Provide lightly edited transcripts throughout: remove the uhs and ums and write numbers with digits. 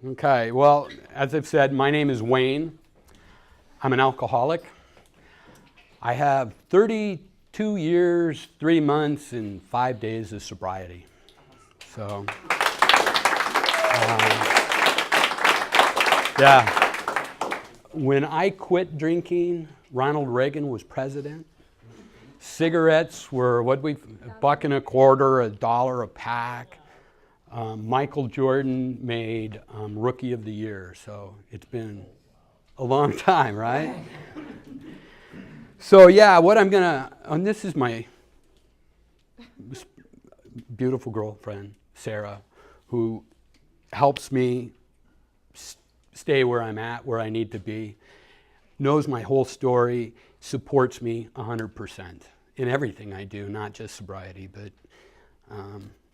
Okay, well, as I've said, my name is Wayne. I'm an alcoholic. I have 32 years, 3 months, and 5 days of sobriety. So, yeah. When I quit drinking, Ronald Reagan was president. Cigarettes were $1.25, $1 a pack. Michael Jordan made Rookie of the Year, so it's been a long time, right? So yeah, what I'm gonna, and this is my beautiful girlfriend, Sarah, who helps me stay where I'm at, where I need to be, knows my whole story, supports me 100% in everything I do, not just sobriety, but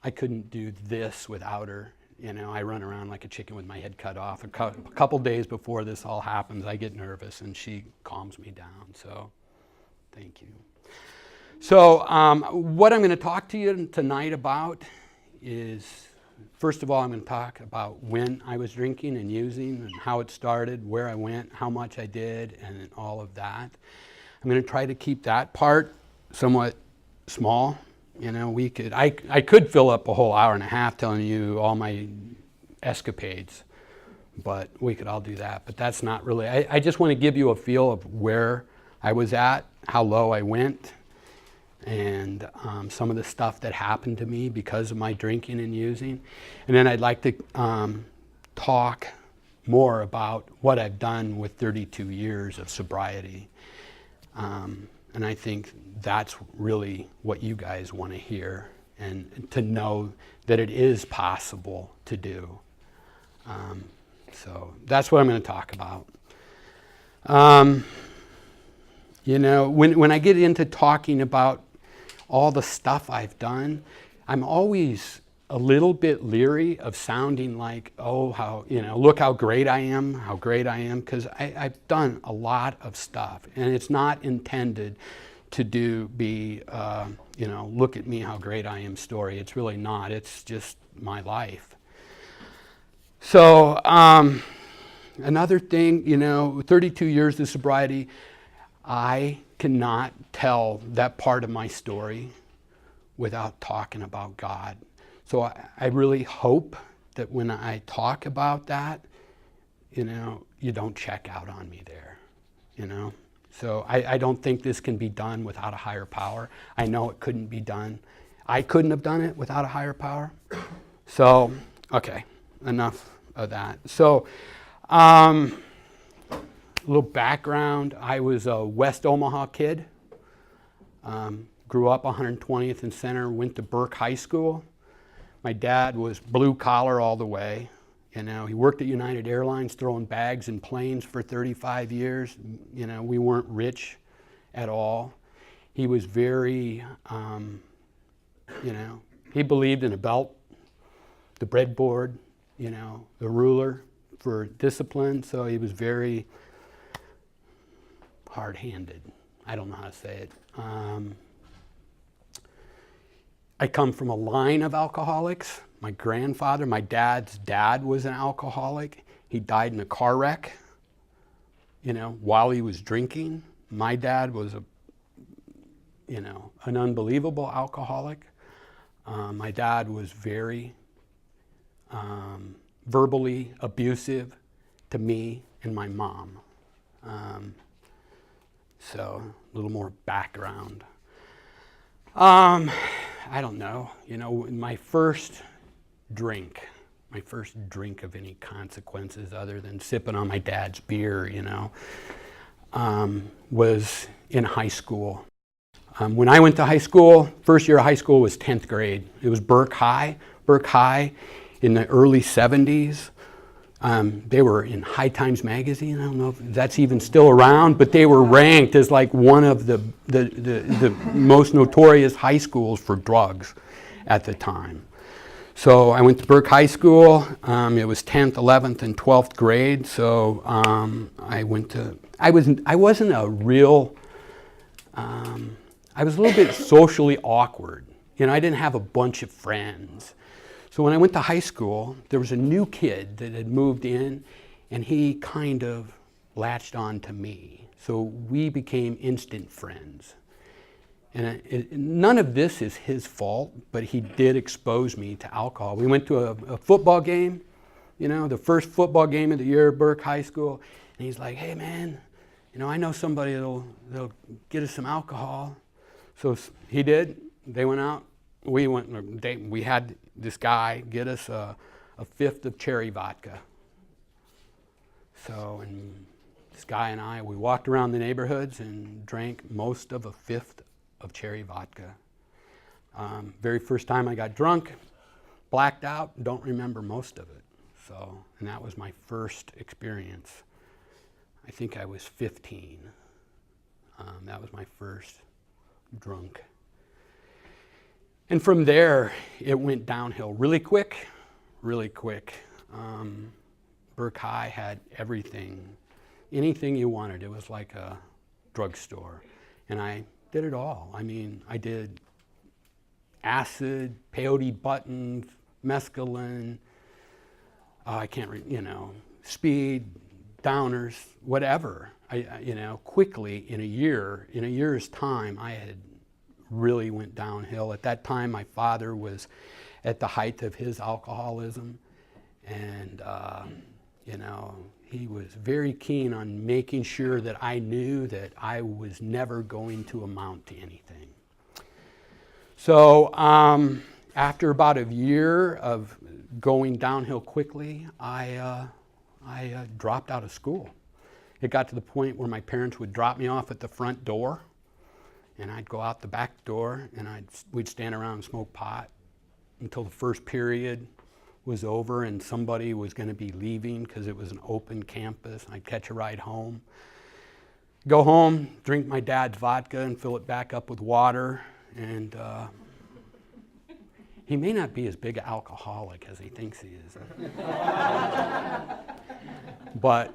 I couldn't do this without her. You know, I run around like a chicken with my head cut off. A couple days before this all happens, I get nervous and she calms me down. So, thank you. So, what I'm going to talk to you tonight about is, first of all, I'm going to talk about when I was drinking and using and how it started, where I went, how much I did, and all of that. I'm going to try to keep that part somewhat small. You know, I could fill up a whole hour and a half telling you all my escapades, but we could all do that. But that's not really, I just want to give you a feel of where I was at, how low I went, and some of the stuff that happened to me because of my drinking and using. And then I'd like to talk more about what I've done with 32 years of sobriety. And I think that's really what you guys want to hear and to know that it is possible to do. So that's what I'm going to talk about. You know, when I get into talking about all the stuff I've done, I'm always a little bit leery of sounding like, oh, how, you know, look how great I am, because I've done a lot of stuff, and it's not intended to be, you know, look at me, how great I am story. It's really not. It's just my life. So another thing, you know, 32 years of sobriety, I cannot tell that part of my story without talking about God. So I really hope that when I talk about that, you know, you don't check out on me there, you know. So I don't think this can be done without a higher power. I know it couldn't be done. I couldn't have done it without a higher power. So, okay, enough of that. So, a little background. I was a West Omaha kid. Grew up 120th and Center, went to Burke High School. My dad was blue collar all the way. You know, he worked at United Airlines throwing bags in planes for 35 years. You know, we weren't rich at all. He was very, you know, he believed in a belt, the breadboard, you know, the ruler for discipline. So he was very hard-handed. I don't know how to say it. I come from a line of alcoholics. My grandfather, my dad's dad, was an alcoholic. He died in a car wreck, you know, while he was drinking. My dad was you know, an unbelievable alcoholic. My dad was very verbally abusive to me and my mom. So a little more background. I don't know, you know, my first drink of any consequences other than sipping on my dad's beer, you know, was in high school. When I went to high school, first year of high school was 10th grade. It was Burke High. Burke High in the early 70s. They were in High Times magazine. I don't know if that's even still around, but they were ranked as like one of the most notorious high schools for drugs at the time. So I went to Burke High School. It was 10th, 11th, and 12th grade. So I wasn't a real, I was a little bit socially awkward. You know, I didn't have a bunch of friends. So when I went to high school, there was a new kid that had moved in, and he kind of latched on to me. So we became instant friends. And none of this is his fault, but he did expose me to alcohol. We went to a football game, you know, the first football game of the year at Burke High School, and he's like, hey man, you know, I know somebody that'll get us some alcohol. So he did. They went out. We had this guy get us a fifth of cherry vodka. So, and this guy and I, we walked around the neighborhoods and drank most of a fifth of cherry vodka. Very first time I got drunk, blacked out, don't remember most of it. So, and that was my first experience. I think I was 15. That was my first drunk. And from there, it went downhill really quick, really quick. Burke High had everything, anything you wanted. It was like a drugstore. And I did it all. I mean, I did acid, peyote buttons, mescaline, speed, downers, whatever. Quickly in a year's time, I had really went downhill. At that time, my father was at the height of his alcoholism, and he was very keen on making sure that I knew that I was never going to amount to anything. So after about a year of going downhill quickly, I dropped out of school. It got to the point where my parents would drop me off at the front door, and I'd go out the back door, and we'd stand around and smoke pot until the first period was over and somebody was going to be leaving because it was an open campus. I'd catch a ride home, go home, drink my dad's vodka and fill it back up with water. And he may not be as big an alcoholic as he thinks he is. But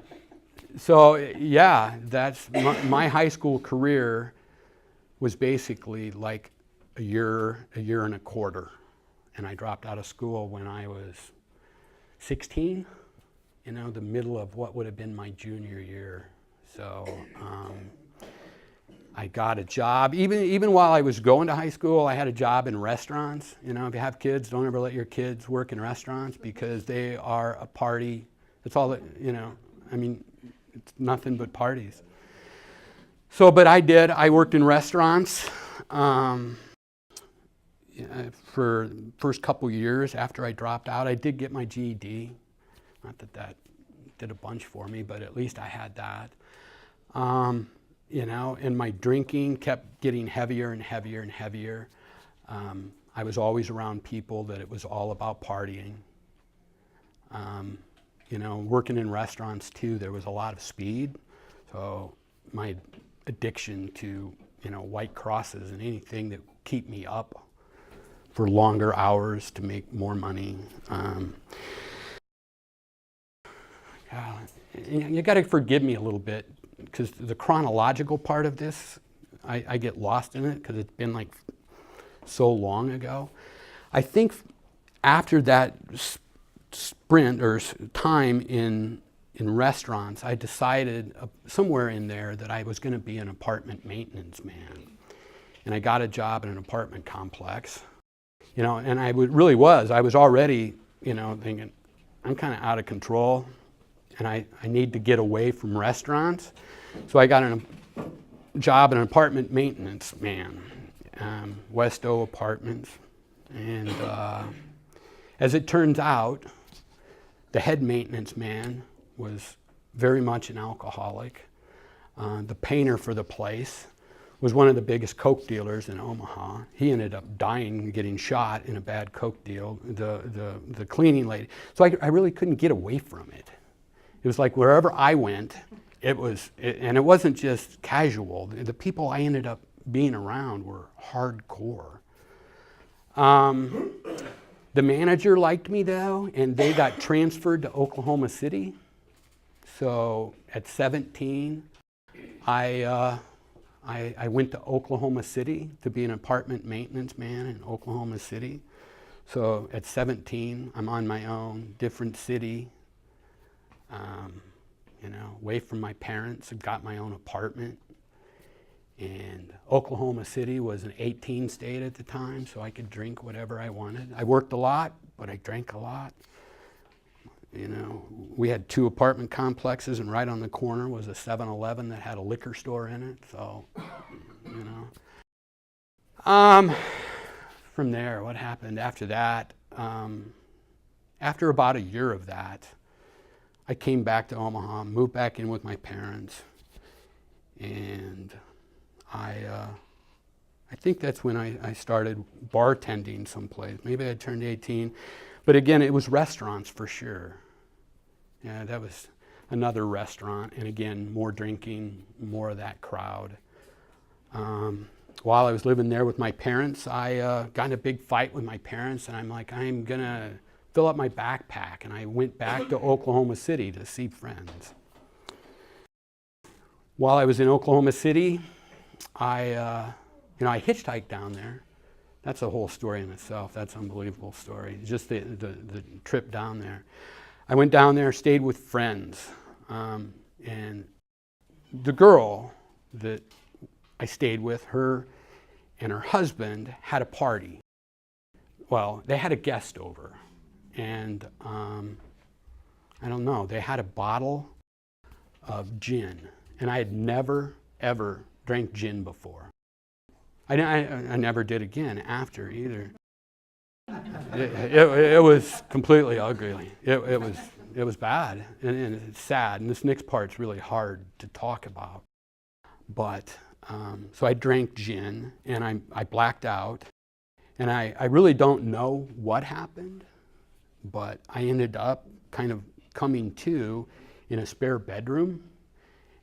so yeah, that's my high school career was basically like a year and a quarter. And I dropped out of school when I was 16, the middle of what would have been my junior year. So I got a job. Even while I was going to high school, I had a job in restaurants. If you have kids, don't ever let your kids work in restaurants because they are a party. That's all that, it's nothing but parties. So, but I did. I worked in restaurants. For the first couple years after I dropped out. I did get my GED. Not that did a bunch for me, but at least I had that. And my drinking kept getting heavier and heavier and heavier. I was always around people that it was all about partying. Working in restaurants too, there was a lot of speed. So my addiction to, white crosses and anything that keep me up for longer hours to make more money. You got to forgive me a little bit because the chronological part of this, I get lost in it because it's been like so long ago. I think after that sprint or time in restaurants, I decided somewhere in there that I was going to be an apartment maintenance man. And I got a job in an apartment complex. And I was already, thinking, I'm kind of out of control and I need to get away from restaurants. So I got a job in an apartment maintenance man, West O Apartments. And as it turns out, the head maintenance man was very much an alcoholic. The painter for the place was one of the biggest coke dealers in Omaha. He ended up dying and getting shot in a bad coke deal, the cleaning lady. So I really couldn't get away from it. It was like wherever I went, and it wasn't just casual. The people I ended up being around were hardcore. The manager liked me though, and they got transferred to Oklahoma City. So at 17, I went to Oklahoma City to be an apartment maintenance man in Oklahoma City. So at 17, I'm on my own, different city, away from my parents. I've got my own apartment. And Oklahoma City was an 18 state at the time, so I could drink whatever I wanted. I worked a lot, but I drank a lot. We had 2 apartment complexes, and right on the corner was a 7-Eleven that had a liquor store in it. So, From there, what happened after that? After about a year of that, I came back to Omaha, moved back in with my parents, and I think that's when I started bartending someplace. Maybe I turned 18, but again, it was restaurants for sure. Yeah, that was another restaurant, and again, more drinking, more of that crowd. While I was living there with my parents, I got in a big fight with my parents, and I'm like, I'm gonna fill up my backpack, and I went back to Oklahoma City to see friends. While I was in Oklahoma City, I hitchhiked down there. That's a whole story in itself. That's an unbelievable story. Just the trip down there. I went down there, stayed with friends, and the girl that I stayed with, her and her husband had a party. Well, they had a guest over, and I don't know, they had a bottle of gin, and I had never, ever drank gin before. I never did again after either. It was completely ugly. It was bad, and it's sad, and this next part's really hard to talk about. But so I drank gin, and I blacked out, and I really don't know what happened, but I ended up kind of coming to in a spare bedroom,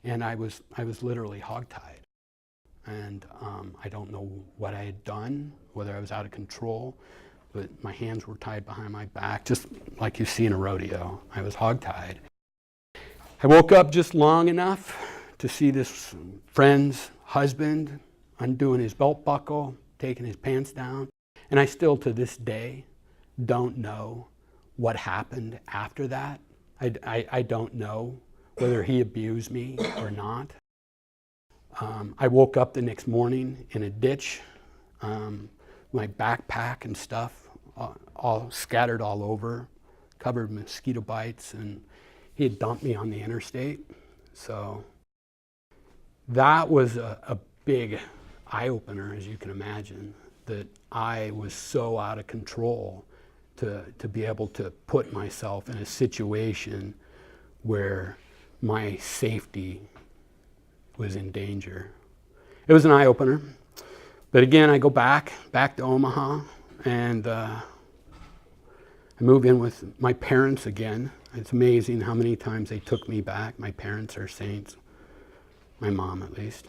and I was literally hogtied. And I don't know what I had done, whether I was out of control, but my hands were tied behind my back, just like you see in a rodeo. I was hogtied. I woke up just long enough to see this friend's husband undoing his belt buckle, taking his pants down, and I still to this day don't know what happened after that. I don't know whether he abused me or not. I woke up the next morning in a ditch, my backpack and stuff all scattered all over, covered with mosquito bites, and he had dumped me on the interstate. So that was a big eye-opener, as you can imagine, that I was so out of control to be able to put myself in a situation where my safety was in danger. It was an eye-opener. But again, I go back to Omaha, and I move in with my parents again. It's amazing how many times they took me back. My parents are saints, my mom at least.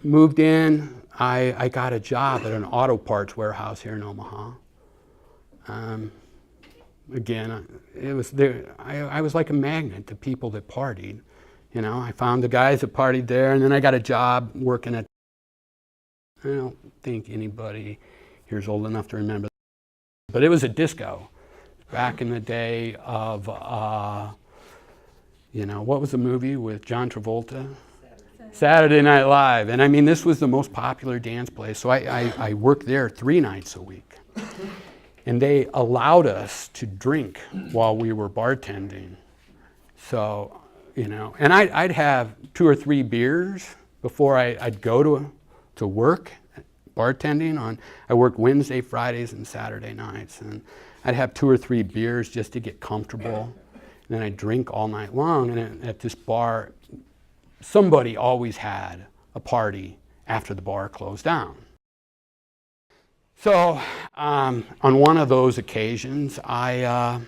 Moved in, I got a job at an auto parts warehouse here in Omaha. Again, it was there. I was like a magnet to people that partied. I found the guys that partied there, and then I got a job working at, I don't think anybody here is old enough to remember, but it was a disco back in the day of, what was the movie with John Travolta? Saturday Night Live. And I mean, this was the most popular dance place. So I worked there 3 nights a week. And they allowed us to drink while we were bartending. So, and I'd have 2 or 3 beers before I'd go to work bartending. I worked Wednesday, Fridays, and Saturday nights. And I'd have 2 or 3 beers just to get comfortable. And then I'd drink all night long. And at this bar, somebody always had a party after the bar closed down. So on one of those occasions, I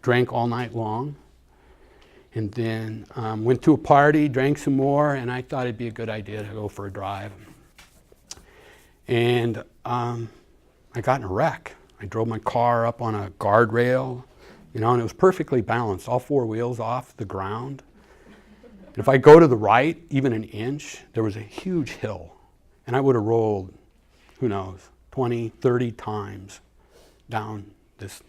drank all night long, and then went to a party, drank some more, and I thought it'd be a good idea to go for a drive. And I got in a wreck. I drove my car up on a guardrail, and it was perfectly balanced, all 4 wheels off the ground. And if I go to the right, even an inch, there was a huge hill, and I would have rolled who knows, 20, 30 times down this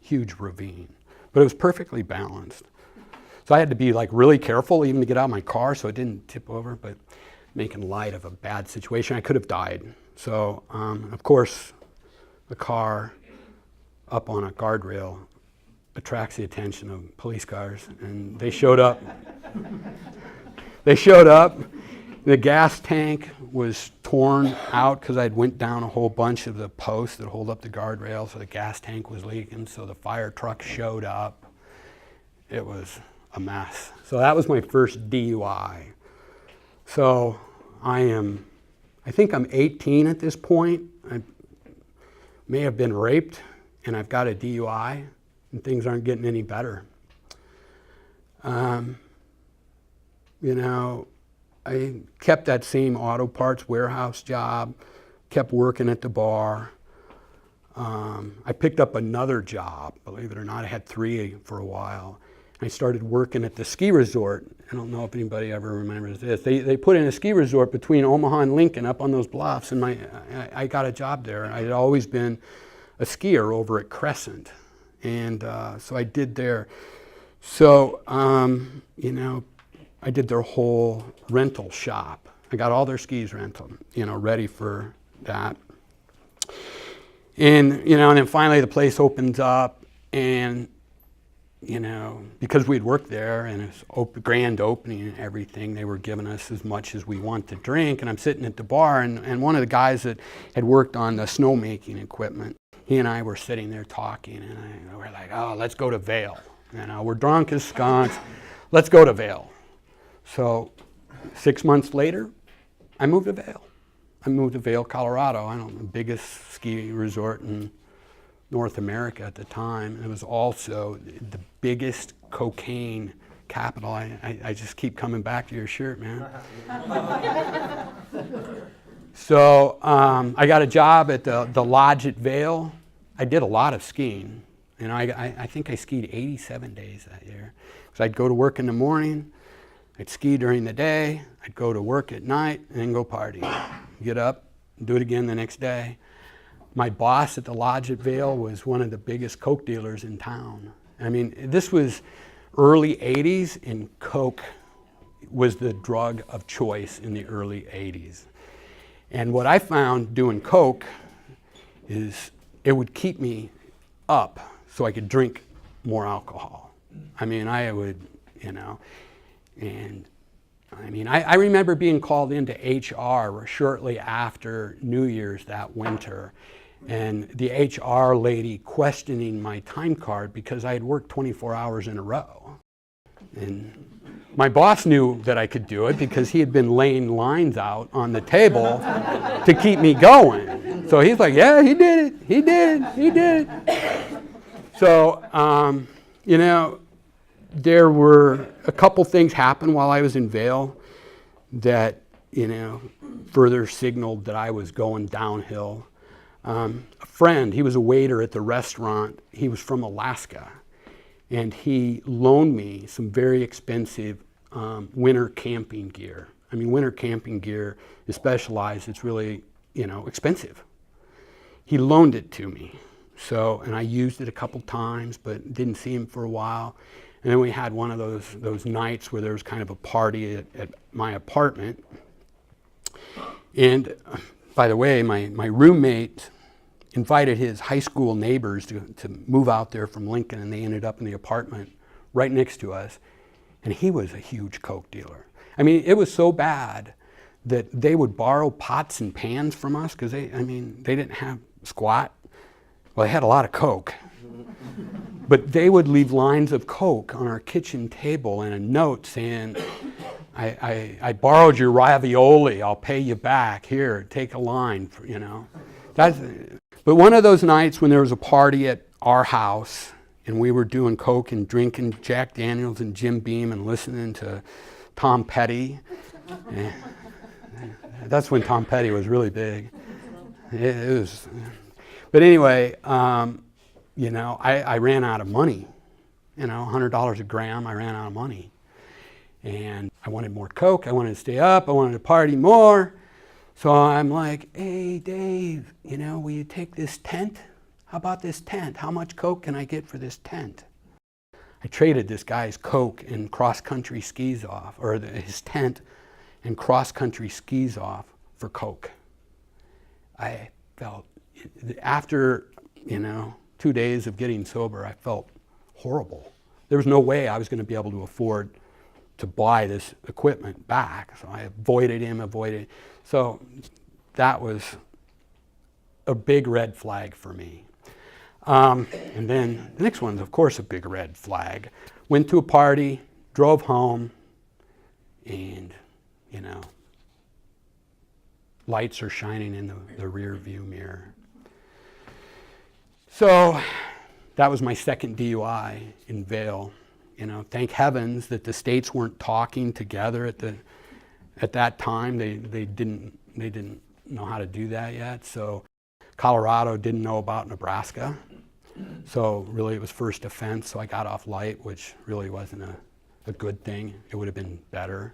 huge ravine. But it was perfectly balanced. So I had to be like really careful even to get out of my car so it didn't tip over, but making light of a bad situation. I could have died. So, of course, the car up on a guardrail attracts the attention of police cars, and they showed up. They showed up. The gas tank was torn out because I'd went down a whole bunch of the posts that hold up the guardrail, so the gas tank was leaking, so the fire truck showed up. It was a mess. So that was my first DUI. So I think I'm 18 at this point. I may have been raped, and I've got a DUI, and things aren't getting any better. You know, I kept that same auto parts warehouse job, kept working at the bar. I picked up another job, believe it or not. I had 3 for a while. I started working at the ski resort. I don't know if anybody ever remembers this. They put in a ski resort between Omaha and Lincoln up on those bluffs, and I got a job there. I had always been a skier over at Crescent, and so I did there. So, you know, I did their whole rental shop. I got all their skis rental, you know, ready for that. And, you know, and then finally the place opens up, and, you know, because we'd worked there and it's grand opening and everything, they were giving us as much as we want to drink. And I'm sitting at the bar, and one of the guys that had worked on the snowmaking equipment, he and I were sitting there talking, and we're like, oh, let's go to Vail. You know, we're drunk as skunks. Let's go to Vail. So 6 months later, I moved to Vail. I moved to Vail, Colorado. I don't know, the biggest ski resort in North America at the time. It was also the biggest cocaine capital. I just keep coming back to your shirt, man. So I got a job at the lodge at Vail. I did a lot of skiing. You know, I think I skied 87 days that year. So I'd go to work in the morning, I'd ski during the day, I'd go to work at night, and then go party. Get up, do it again the next day. My boss at the lodge at Vail was one of the biggest coke dealers in town. I mean, this was early 80s, and coke was the drug of choice in the early 80s. And what I found doing coke is it would keep me up so I could drink more alcohol. I mean, I would, you know, and I mean, I remember being called into HR shortly after New Year's that winter, and the HR lady questioning my time card because I had worked 24 hours in a row. And my boss knew that I could do it because he had been laying lines out on the table to keep me going. So he's like, yeah, he did it, he did it, he did it. So, you know, there were a couple things happened while I was in Vail that, you know, further signaled that I was going downhill. A friend, he was a waiter at the restaurant. He was from Alaska, and he loaned me some very expensive winter camping gear. I mean, winter camping gear is specialized. It's really, you know, expensive. He loaned it to me. So, and I used it a couple times, but didn't see him for a while. And then we had one of those nights where there was kind of a party at my apartment. And by the way, my roommate invited his high school neighbors to move out there from Lincoln, and they ended up in the apartment right next to us. And he was a huge coke dealer. I mean, it was so bad that they would borrow pots and pans from us because they didn't have squat. Well, they had a lot of coke. But they would leave lines of coke on our kitchen table and a note saying, I borrowed your ravioli, I'll pay you back. Here, take a line, for, you know. But one of those nights when there was a party at our house and we were doing coke and drinking Jack Daniels and Jim Beam and listening to Tom Petty. That's when Tom Petty was really big. It was, but anyway, you know, I ran out of money. You know, $100 a gram, I ran out of money. And I wanted more coke, I wanted to stay up, I wanted to party more. So I'm like, hey, Dave, will you take this tent? How about this tent? How much Coke can I get for this tent? I traded this guy's Coke and cross-country skis off, or his tent and cross-country skis off for Coke. I felt, after, 2 days of getting sober, I felt horrible. There was no way I was going to be able to afford to buy this equipment back. So I avoided him. So that was a big red flag for me. And then the next one's, of course, a big red flag. Went to a party, drove home, and, lights are shining in the rear view mirror. So that was my second DUI in Vail. Thank heavens that the states weren't talking together at that time. They didn't know how to do that yet. So Colorado didn't know about Nebraska. So really it was first offense. So I got off light, which really wasn't a good thing. It would have been better.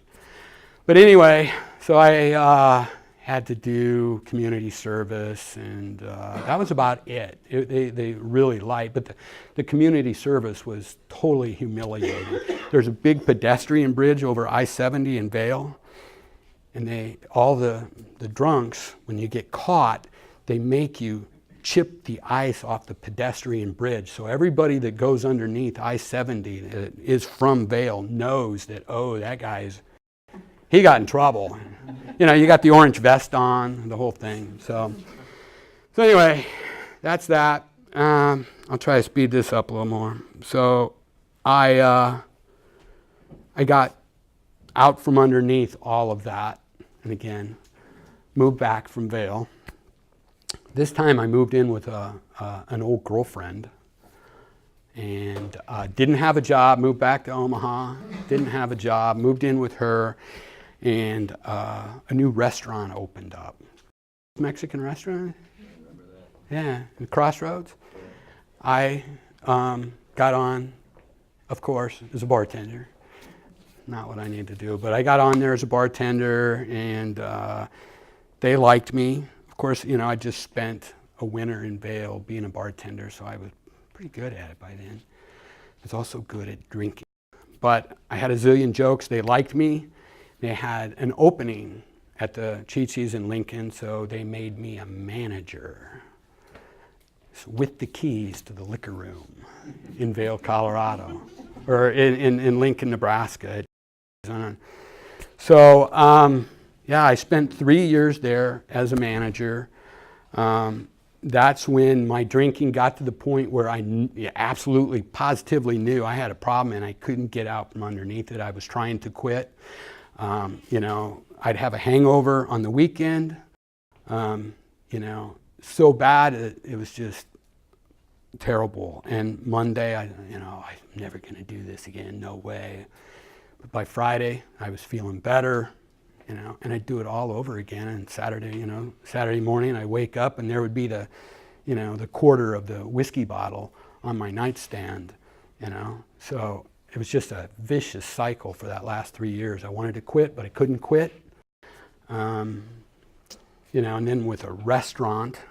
But anyway, so I had to do community service, and that was about it. They really light, but the community service was totally humiliating. There's a big pedestrian bridge over I-70 in Vail, and all the drunks, when you get caught, they make you chip the ice off the pedestrian bridge. So everybody that goes underneath I-70 that is from Vail knows that, oh, that guy's, he got in trouble. You got the orange vest on, the whole thing. So anyway, that's that. I'll try to speed this up a little more. So I got out from underneath all of that, and again, moved back from Vail. This time I moved in with an old girlfriend, and didn't have a job, moved back to Omaha, didn't have a job, moved in with her, and a new restaurant opened up. Mexican restaurant? Yeah, in Crossroads. I got on, of course, as a bartender. Not what I need to do, but I got on there as a bartender, and they liked me. Of course, I just spent a winter in Vail being a bartender, so I was pretty good at it by then. I was also good at drinking. But I had a zillion jokes. They liked me. They had an opening at the Chi-Chi's in Lincoln, so they made me a manager with the keys to the liquor room in Vail, Colorado, or in Lincoln, Nebraska. So, I spent 3 years there as a manager. That's when my drinking got to the point where I absolutely, positively knew I had a problem and I couldn't get out from underneath it. I was trying to quit. I'd have a hangover on the weekend, so bad it was just terrible. And Monday, I'm never going to do this again, no way. But by Friday, I was feeling better, and I'd do it all over again. And Saturday morning, I wake up and there would be the quarter of the whiskey bottle on my nightstand, So it was just a vicious cycle for that last 3 years. I wanted to quit, but I couldn't quit. And then with a restaurant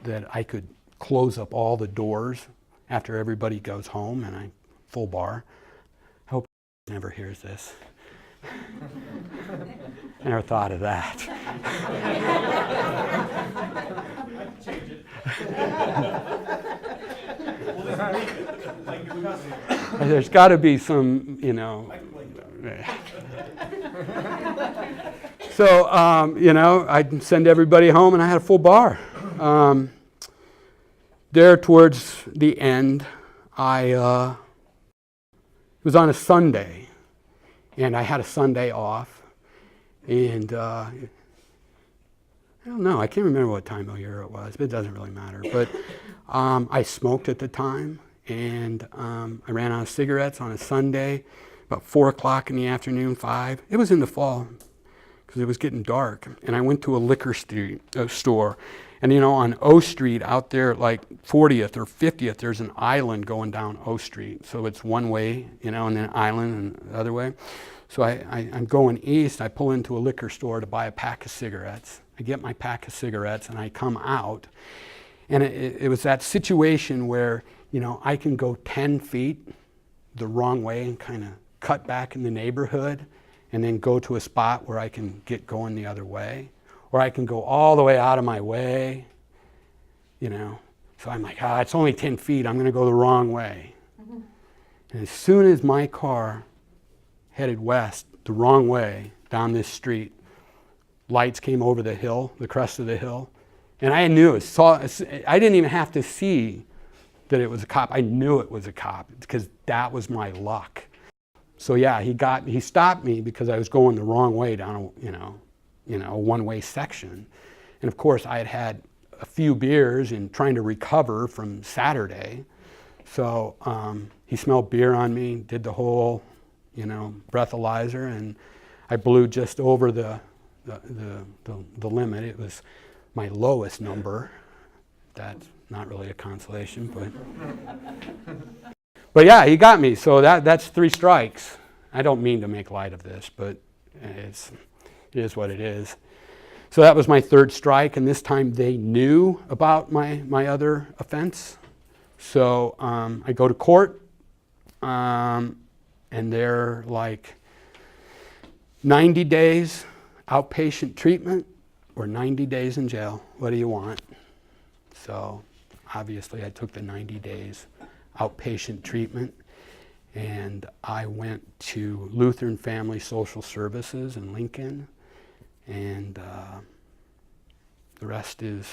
that I could close up all the doors after everybody goes home, and I full bar. I hope never hears this. I never thought of that. Change it. There's got to be some, So, I'd send everybody home, and I had a full bar. There towards the end, it was on a Sunday, and I had a Sunday off, and I don't know, I can't remember what time of year it was, but it doesn't really matter. But I smoked at the time, and I ran out of cigarettes on a Sunday, about 4 o'clock in the afternoon, 5. It was in the fall, because it was getting dark, and I went to a liquor store, and on O Street out there, like 40th or 50th, there's an island going down O Street, so it's one way, and then an island and the other way. So I'm going east. I pull into a liquor store to buy a pack of cigarettes. I get my pack of cigarettes and I come out. And it was that situation where, you know, I can go 10 feet the wrong way and kind of cut back in the neighborhood and then go to a spot where I can get going the other way. Or I can go all the way out of my way, you know. So I'm like, it's only 10 feet. I'm going to go the wrong way. Mm-hmm. And as soon as my car headed west the wrong way down this street, lights came over the hill, the crest of the hill, and I knew it. I didn't even have to see that it was a cop. I knew it was a cop because that was my luck. So yeah, he stopped me because I was going the wrong way down a one-way section. And of course I had a few beers and trying to recover from Saturday. So he smelled beer on me, did the whole, breathalyzer, and I blew just over the limit. It was my lowest number. That's not really a consolation, but yeah, he got me. So that's 3 strikes. I don't mean to make light of this, but it is what it is. So that was my 3rd strike, and this time they knew about my other offense. So I go to court, and they're like 90 days outpatient treatment or 90 days in jail. What do you want? So obviously I took the 90 days outpatient treatment, and I went to Lutheran Family Social Services in Lincoln, and the rest is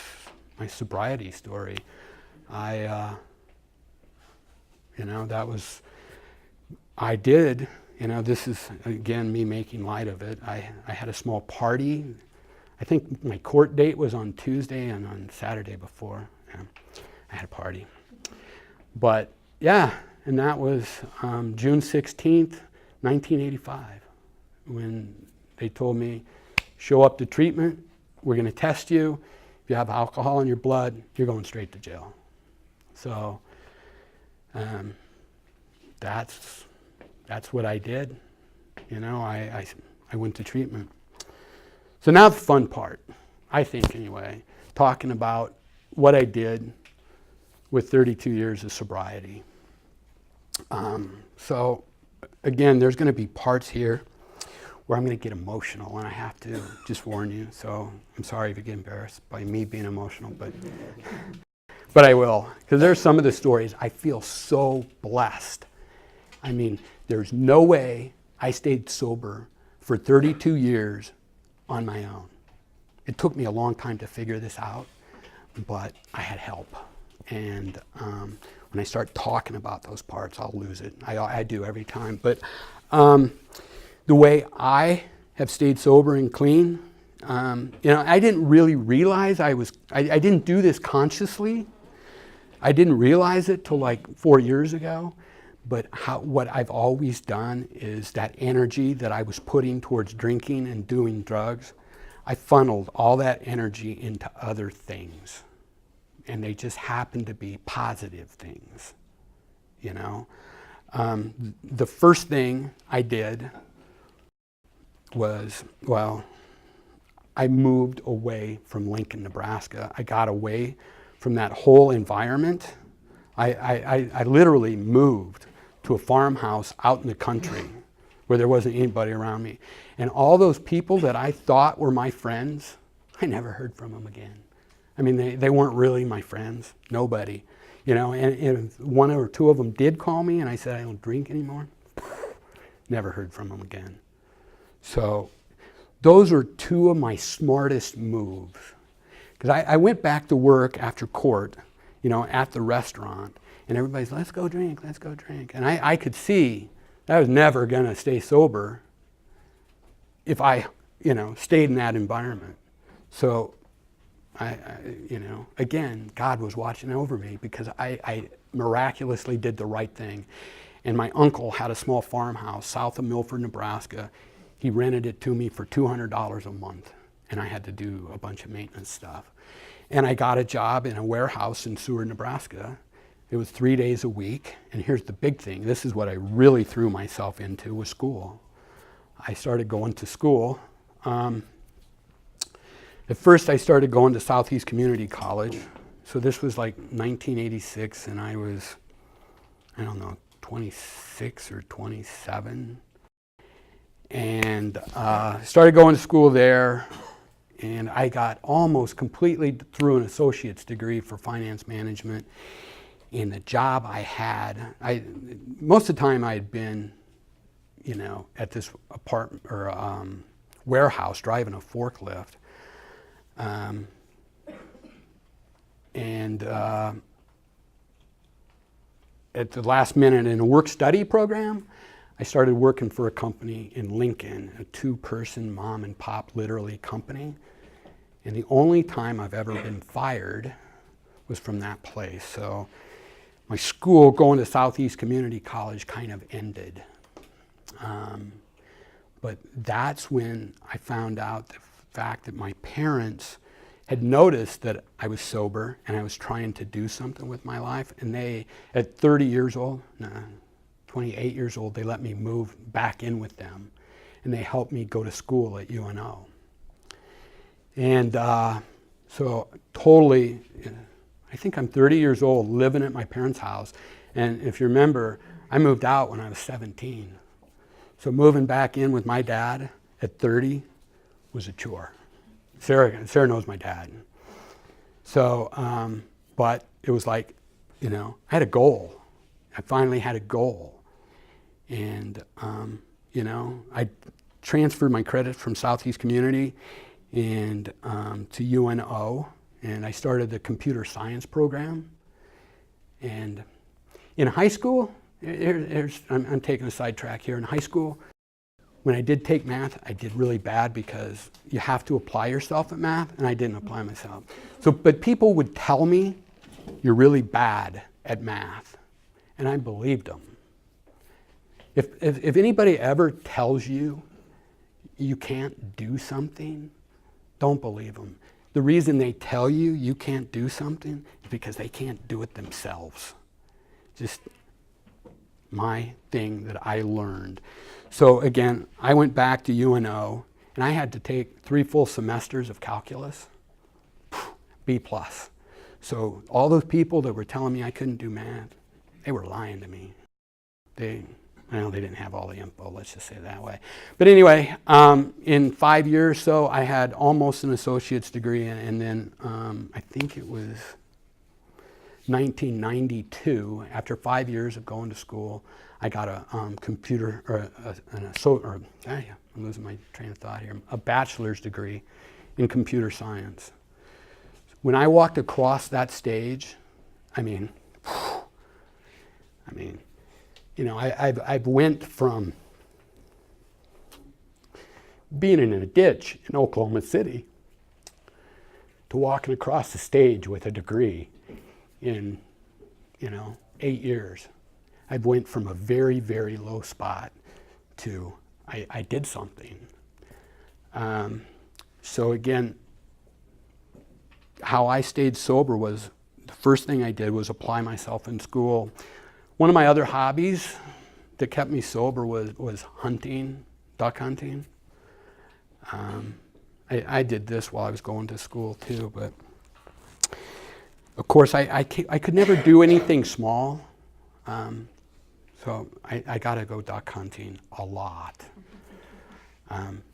my sobriety story. This is, again, me making light of it. I had a small party. I think my court date was on Tuesday, and on Saturday before, I had a party. But yeah, and that was June 16th, 1985, when they told me, show up to treatment, we're going to test you. If you have alcohol in your blood, you're going straight to jail. So that's what I did. I went to treatment. So now the fun part, I think anyway, talking about what I did with 32 years of sobriety. So again, there's going to be parts here where I'm going to get emotional, and I have to just warn you. So I'm sorry if you get embarrassed by me being emotional, but I will, because there's some of the stories I feel so blessed. I mean, there's no way I stayed sober for 32 years on my own. It took me a long time to figure this out, but I had help. And when I start talking about those parts, I'll lose it. I do every time. But the way I have stayed sober and clean, I didn't really realize I didn't do this consciously. I didn't realize it till like 4 years ago. But what I've always done is that energy that I was putting towards drinking and doing drugs, I funneled all that energy into other things. And they just happened to be positive things, The first thing I did was, I moved away from Lincoln, Nebraska. I got away from that whole environment. I literally moved to a farmhouse out in the country where there wasn't anybody around me. And all those people that I thought were my friends, I never heard from them again. I mean, they weren't really my friends, nobody. And 1 or 2 of them did call me, and I said, I don't drink anymore. Never heard from them again. So those are 2 of my smartest moves. Because I went back to work after court, at the restaurant, and everybody's, let's go drink. And I could see I was never going to stay sober if I, stayed in that environment. So again, God was watching over me because I miraculously did the right thing. And my uncle had a small farmhouse south of Milford, Nebraska. He rented it to me for $200 a month, and I had to do a bunch of maintenance stuff. And I got a job in a warehouse in Seward, Nebraska. It was 3 days a week. And here's the big thing. This is what I really threw myself into, was school. I started going to school. At first, I started going to Southeast Community College. So this was like 1986, and I was, I don't know, 26 or 27. And started going to school there, and I got almost completely through an associate's degree for finance management. And the job I had, most of the time I had been, you know, at this apartment or warehouse driving a forklift. At the last minute in a work-study program, I started working for a company in Lincoln, a two-person mom and pop literally company. And the only time I've ever been fired was from that place. So my school, going to Southeast Community College, kind of ended. But that's when I found out the fact that my parents had noticed that I was sober and I was trying to do something with my life. And they, at 30 years old, 28 years old, they let me move back in with them. And they helped me go to school at UNO. And so totally, I think I'm 30 years old living at my parents' house. And if you remember, I moved out when I was 17. So moving back in with my dad at 30 was a chore. Sarah knows my dad. So, but it was like, you know, I had a goal. I finally had a goal. And, you know, I transferred my credits from Southeast Community and to UNO, and I started the computer science program. And in high school, I'm taking a sidetrack here. In high school, when I did take math, I did really bad because you have to apply yourself at math, and I didn't apply myself. So, but people would tell me, you're really bad at math, and I believed them. If anybody ever tells you you can't do something, don't believe them. The reason they tell you you can't do something is because they can't do it themselves. Just my thing that I learned. So again, I went back to UNO, and I had to take 3 full semesters of calculus, B+. So all those people that were telling me I couldn't do math, they were lying to me. They didn't have all the info, let's just say it that way. But anyway, in 5 years so, I had almost an associate's degree, and then I think it was 1992, after 5 years of going to school, I got a computer, I'm losing my train of thought here, a bachelor's degree in computer science. When I walked across that stage, I mean, you know, I've went from being in a ditch in Oklahoma City to walking across the stage with a degree in, you know, 8 years. I went from a very, very low spot to I did something. So again, how I stayed sober was the first thing I did was apply myself in school. One of my other hobbies that kept me sober was hunting, duck hunting. I did this while I was going to school too, but of course I could never do anything small. So I got to go duck hunting a lot.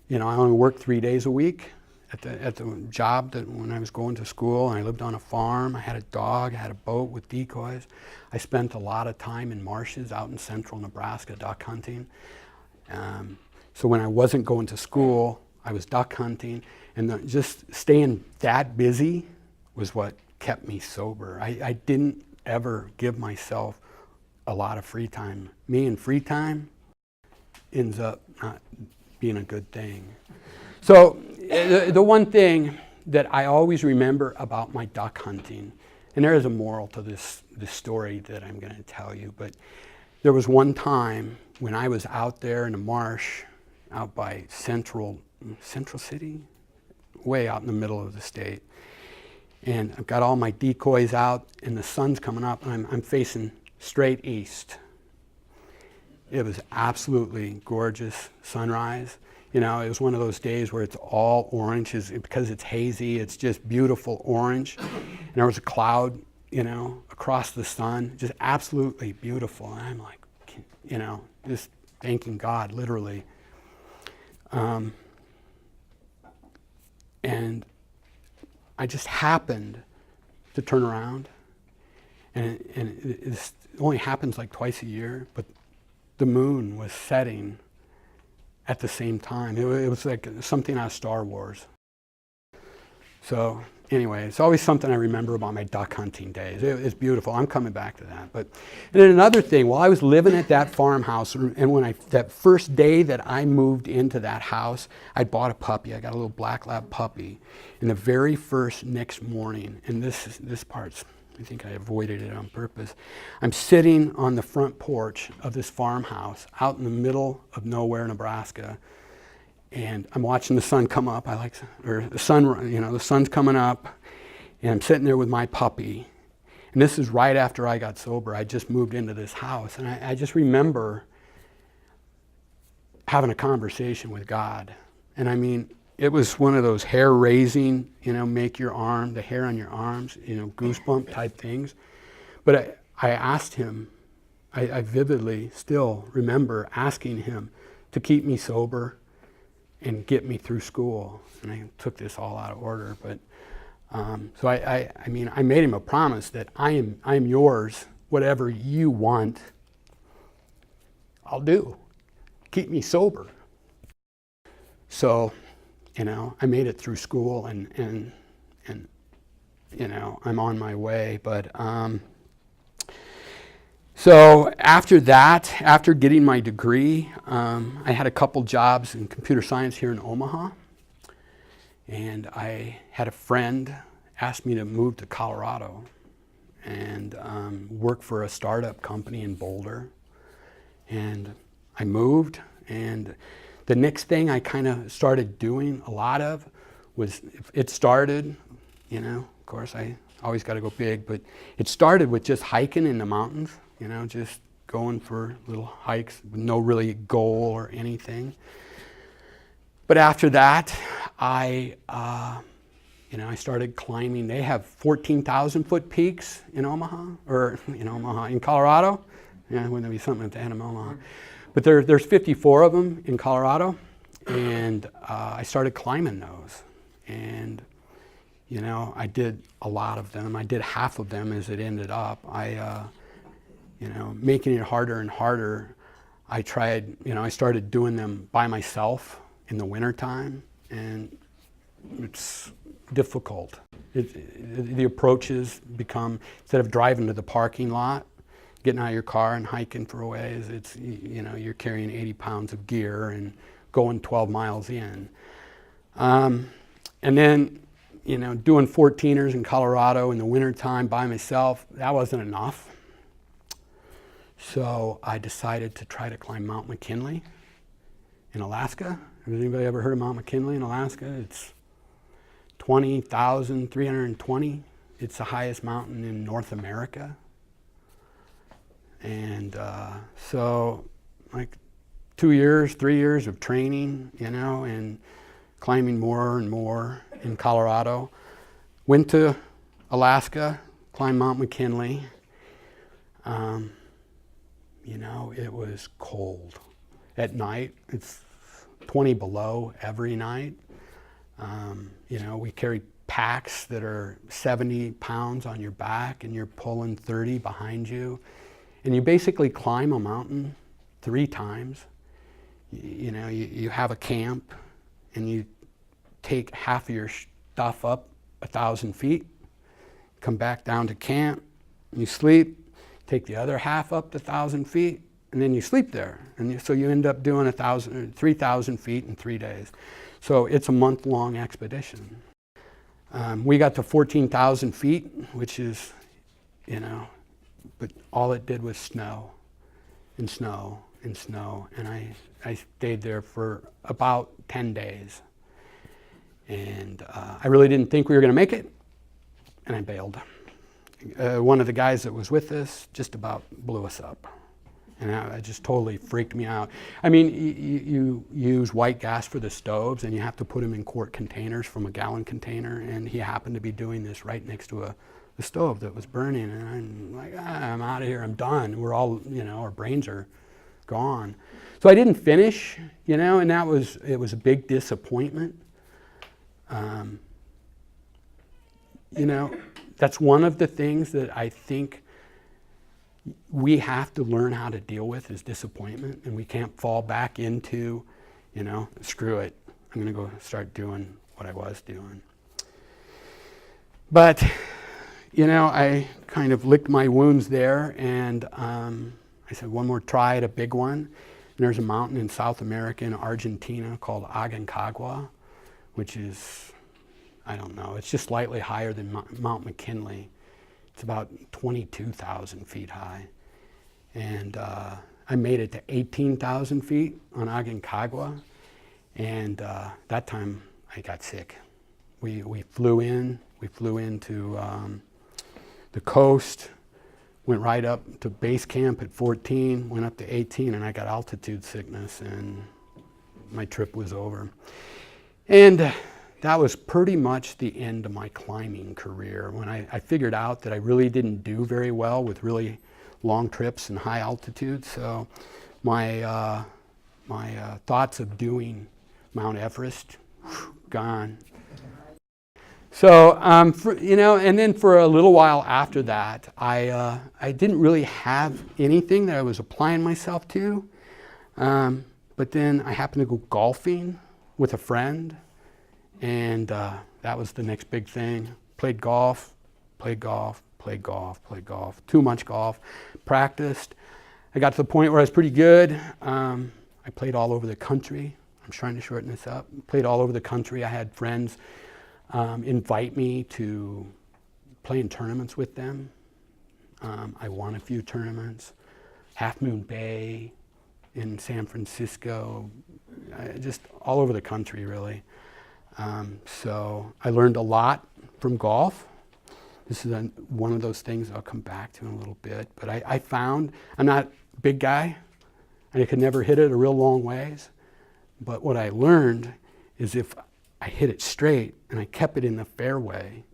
You know, I only worked 3 days a week at the job that when I was going to school. And I lived on a farm. I had a dog. I had a boat with decoys. I spent a lot of time in marshes out in central Nebraska duck hunting. So when I wasn't going to school, I was duck hunting. And just staying that busy was what kept me sober. I didn't ever give myself a lot of free time. Me and free time ends up not being a good thing. So the one thing that I always remember about my duck hunting, and there is a moral to this story that I'm going to tell you, but there was one time when I was out there in a marsh out by Central City, way out in the middle of the state. And I've got all my decoys out, and the sun's coming up, and I'm facing straight east. It was absolutely gorgeous sunrise. You know, it was one of those days where it's all orange, because it's hazy, it's just beautiful orange. And there was a cloud, you know, across the sun, just absolutely beautiful. And I'm like, you know, just thanking God, literally. And I just happened to turn around, and it only happens like twice a year, but the moon was setting at the same time. It was like something out of Star Wars. So anyway, it's always something I remember about my duck hunting days. It's beautiful. I'm coming back to that. And then another thing, while I was living at that farmhouse, and when that first day that I moved into that house, I bought a puppy. I got a little black lab puppy. And the very first next morning, and this part's, I think I avoided it on purpose. I'm sitting on the front porch of this farmhouse out in the middle of nowhere, Nebraska, and I'm watching the sun come up. The sun's coming up, and I'm sitting there with my puppy. And this is right after I got sober. I just moved into this house, and I just remember having a conversation with God. And I mean, it was one of those hair-raising, you know, make your arm, the hair on your arms, you know, goosebump type things. But I asked him, I vividly still remember asking him to keep me sober and get me through school. And I took this all out of order, but so I mean, I made him a promise that I am yours. Whatever you want, I'll do. Keep me sober. So, you know, I made it through school, and you know, I'm on my way. But so after that, after getting my degree, I had a couple jobs in computer science here in Omaha. And I had a friend ask me to move to Colorado and work for a startup company in Boulder. And I moved, and the next thing I kind of started doing a lot of was, it started, you know, of course I always got to go big, but it started with just hiking in the mountains, you know, just going for little hikes with no really goal or anything. But after that, I started climbing. They have 14,000 foot peaks in Omaha, in Colorado. Yeah, wouldn't that be something if they had them in Omaha? But there's 54 of them in Colorado, and I started climbing those. And, you know, I did a lot of them. I did half of them as it ended up. Making it harder and harder. I started doing them by myself in the wintertime, and it's difficult. The approaches become, instead of driving to the parking lot, getting out of your car and hiking for a ways, you're carrying 80 pounds of gear and going 12 miles in. And then, doing 14ers in Colorado in the wintertime by myself, that wasn't enough. So I decided to try to climb Mount McKinley in Alaska. Has anybody ever heard of Mount McKinley in Alaska? It's 20,320. It's the highest mountain in North America. And so like 3 years of training, and climbing more and more in Colorado. Went to Alaska, climbed Mount McKinley. It was cold. At night, it's 20 below every night. We carry packs that are 70 pounds on your back, and you're pulling 30 behind you. And you basically climb a mountain 3 times. You have a camp, and you take half of your stuff up 1,000 feet, come back down to camp, you sleep, take the other half up to 1,000 feet, and then you sleep there. And so you end up doing 3,000 feet in 3 days. So it's a month-long expedition. We got to 14,000 feet, which is, but all it did was snow and snow and snow. And I stayed there for about 10 days. And I really didn't think we were going to make it, and I bailed. One of the guys that was with us just about blew us up. And that just totally freaked me out. I mean, you use white gas for the stoves, and you have to put them in quart containers from a gallon container, and he happened to be doing this right next to a stove that was burning, and I'm like, I'm out of here, I'm done. We're all, our brains are gone. So I didn't finish, and it was a big disappointment. That's one of the things that I think we have to learn how to deal with is disappointment, and we can't fall back into, screw it, I'm going to go start doing what I was doing. But, I kind of licked my wounds there, and I said, one more try at a big one. And there's a mountain in South America, in Argentina, called Aconcagua, which is, I don't know, it's just slightly higher than Mount McKinley. It's about 22,000 feet high. And I made it to 18,000 feet on Aconcagua. And that time I got sick. We flew into the coast, went right up to base camp at 14, went up to 18, and I got altitude sickness, and my trip was over. And that was pretty much the end of my climbing career, when I figured out that I really didn't do very well with really long trips and high altitude. So my thoughts of doing Mount Everest, gone. So, and then for a little while after that, I didn't really have anything that I was applying myself to. But then I happened to go golfing with a friend, and that was the next big thing. Played golf, too much golf, practiced. I got to the point where I was pretty good. I played all over the country. I'm trying to shorten this up. Played all over the country. I had friends invite me to play in tournaments with them. I won a few tournaments. Half Moon Bay in San Francisco, just all over the country, really. So I learned a lot from golf. This is one of those things I'll come back to in a little bit. But I found, I'm not a big guy, and I could never hit it a real long ways. But what I learned is if I hit it straight and I kept it in the fairway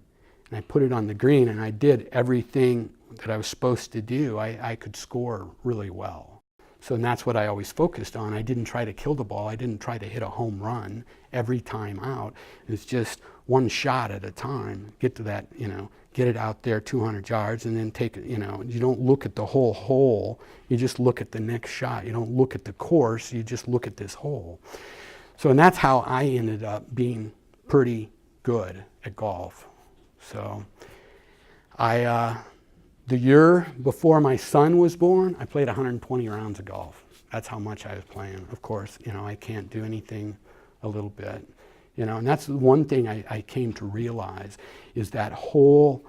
and I put it on the green and I did everything that I was supposed to do, I could score really well. So and that's what I always focused on. I didn't try to kill the ball. I didn't try to hit a home run every time out. It's just one shot at a time. Get to that, get it out there 200 yards and then take it, you don't look at the whole hole. You just look at the next shot. You don't look at the course. You just look at this hole. So, and that's how I ended up being pretty good at golf. So, the year before my son was born, I played 120 rounds of golf. That's how much I was playing. Of course, I can't do anything a little bit, and that's the one thing I came to realize is that whole,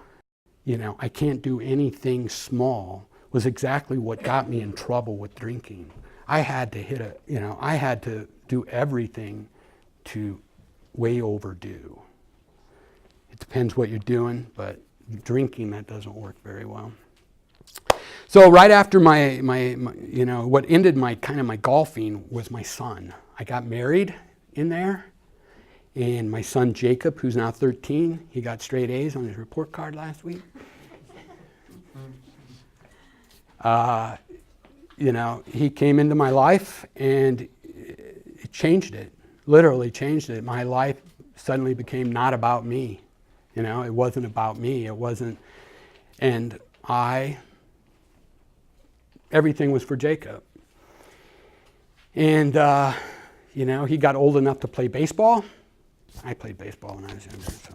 I can't do anything small was exactly what got me in trouble with drinking. I had to hit I had to do everything to way overdo. It depends what you're doing, but drinking, that doesn't work very well. So right after my what ended my golfing was my son. I got married in there, and my son Jacob, who's now 13, he got straight A's on his report card last week. He came into my life and it changed it, literally changed it. My life suddenly became not about me. It wasn't about me. It wasn't, and everything was for Jacob. And, he got old enough to play baseball. I played baseball when I was younger, so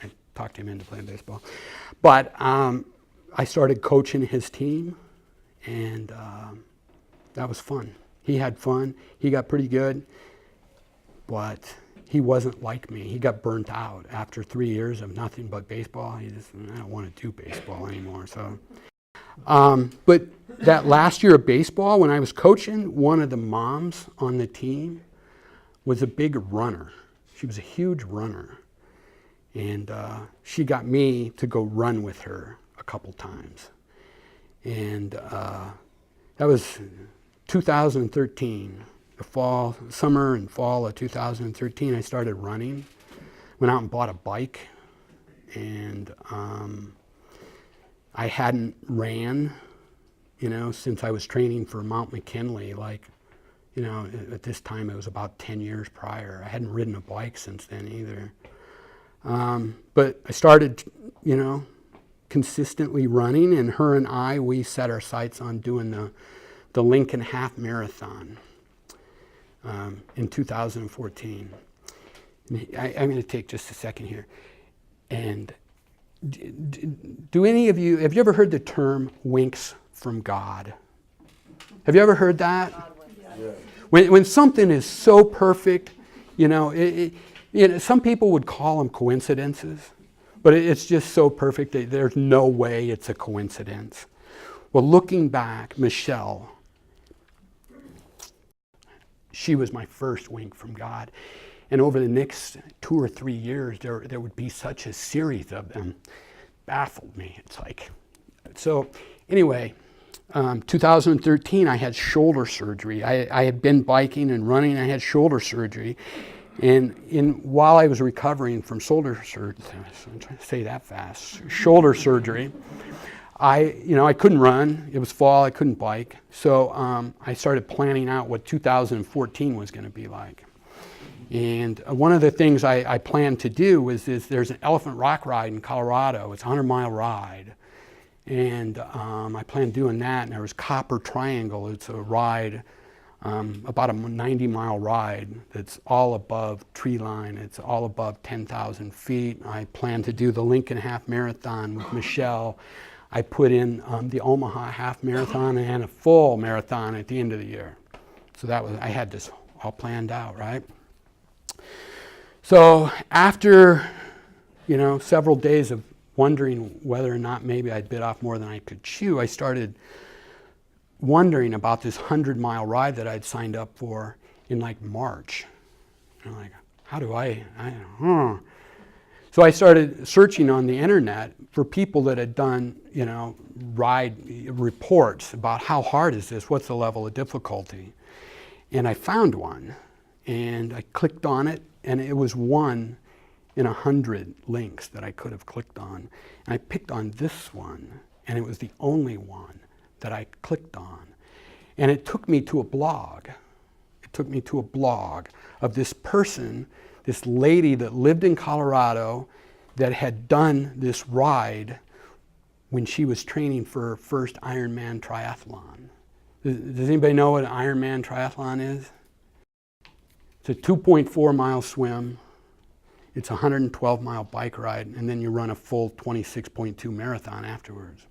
I talked him into playing baseball. But I started coaching his team, and that was fun. He had fun. He got pretty good, but he wasn't like me. He got burnt out after 3 years of nothing but baseball. I don't want to do baseball anymore. So, but that last year of baseball, when I was coaching, one of the moms on the team was a big runner. She was a huge runner, and she got me to go run with her a couple times, and That was 2013, summer and fall of 2013. I started running, went out and bought a bike, and I hadn't ran, since I was training for Mount McKinley. At this time it was about 10 years prior. I hadn't ridden a bike since then either. But I started, consistently running, and her and I, we set our sights on doing the Lincoln Half Marathon in 2014. I'm going to take just a second here. And do any of you, have you ever heard the term winks from God? Have you ever heard that? Yeah. When something is so perfect, some people would call them coincidences, but it's just so perfect that there's no way it's a coincidence. Well, looking back, Michelle, she was my first wink from God. And over the next 2 or 3 years, there would be such a series of them. Baffled me. So anyway, 2013, I had shoulder surgery. I had been biking and running. I had shoulder surgery. And while I was recovering from shoulder surgery, I'm trying to say that fast, shoulder surgery, I couldn't run. It was fall. I couldn't bike. So I started planning out what 2014 was going to be like. And one of the things I planned to do was there's an Elephant Rock ride in Colorado. It's a 100-mile ride. And I planned doing that. And there was Copper Triangle. It's a ride, about a 90-mile ride that's all above tree line. It's all above 10,000 feet. I planned to do the Lincoln Half Marathon with Michelle. I put in the Omaha Half Marathon and a full marathon at the end of the year. So I had this all planned out, right? So after, several days of wondering whether or not maybe I'd bit off more than I could chew, I started wondering about this 100-mile ride that I'd signed up for in March. How do I So I started searching on the internet for people that had done, ride reports about how hard is this, what's the level of difficulty. And I found one, and I clicked on it, and it was 1 in 100 links that I could have clicked on. And I picked on this one, and it was the only one that I clicked on. And it took me to a blog. It took me to a blog of this person, this lady that lived in Colorado that had done this ride when she was training for her first Ironman triathlon. Does anybody know what an Ironman triathlon is? It's a 2.4-mile swim. It's a 112-mile bike ride, and then you run a full 26.2 marathon afterwards.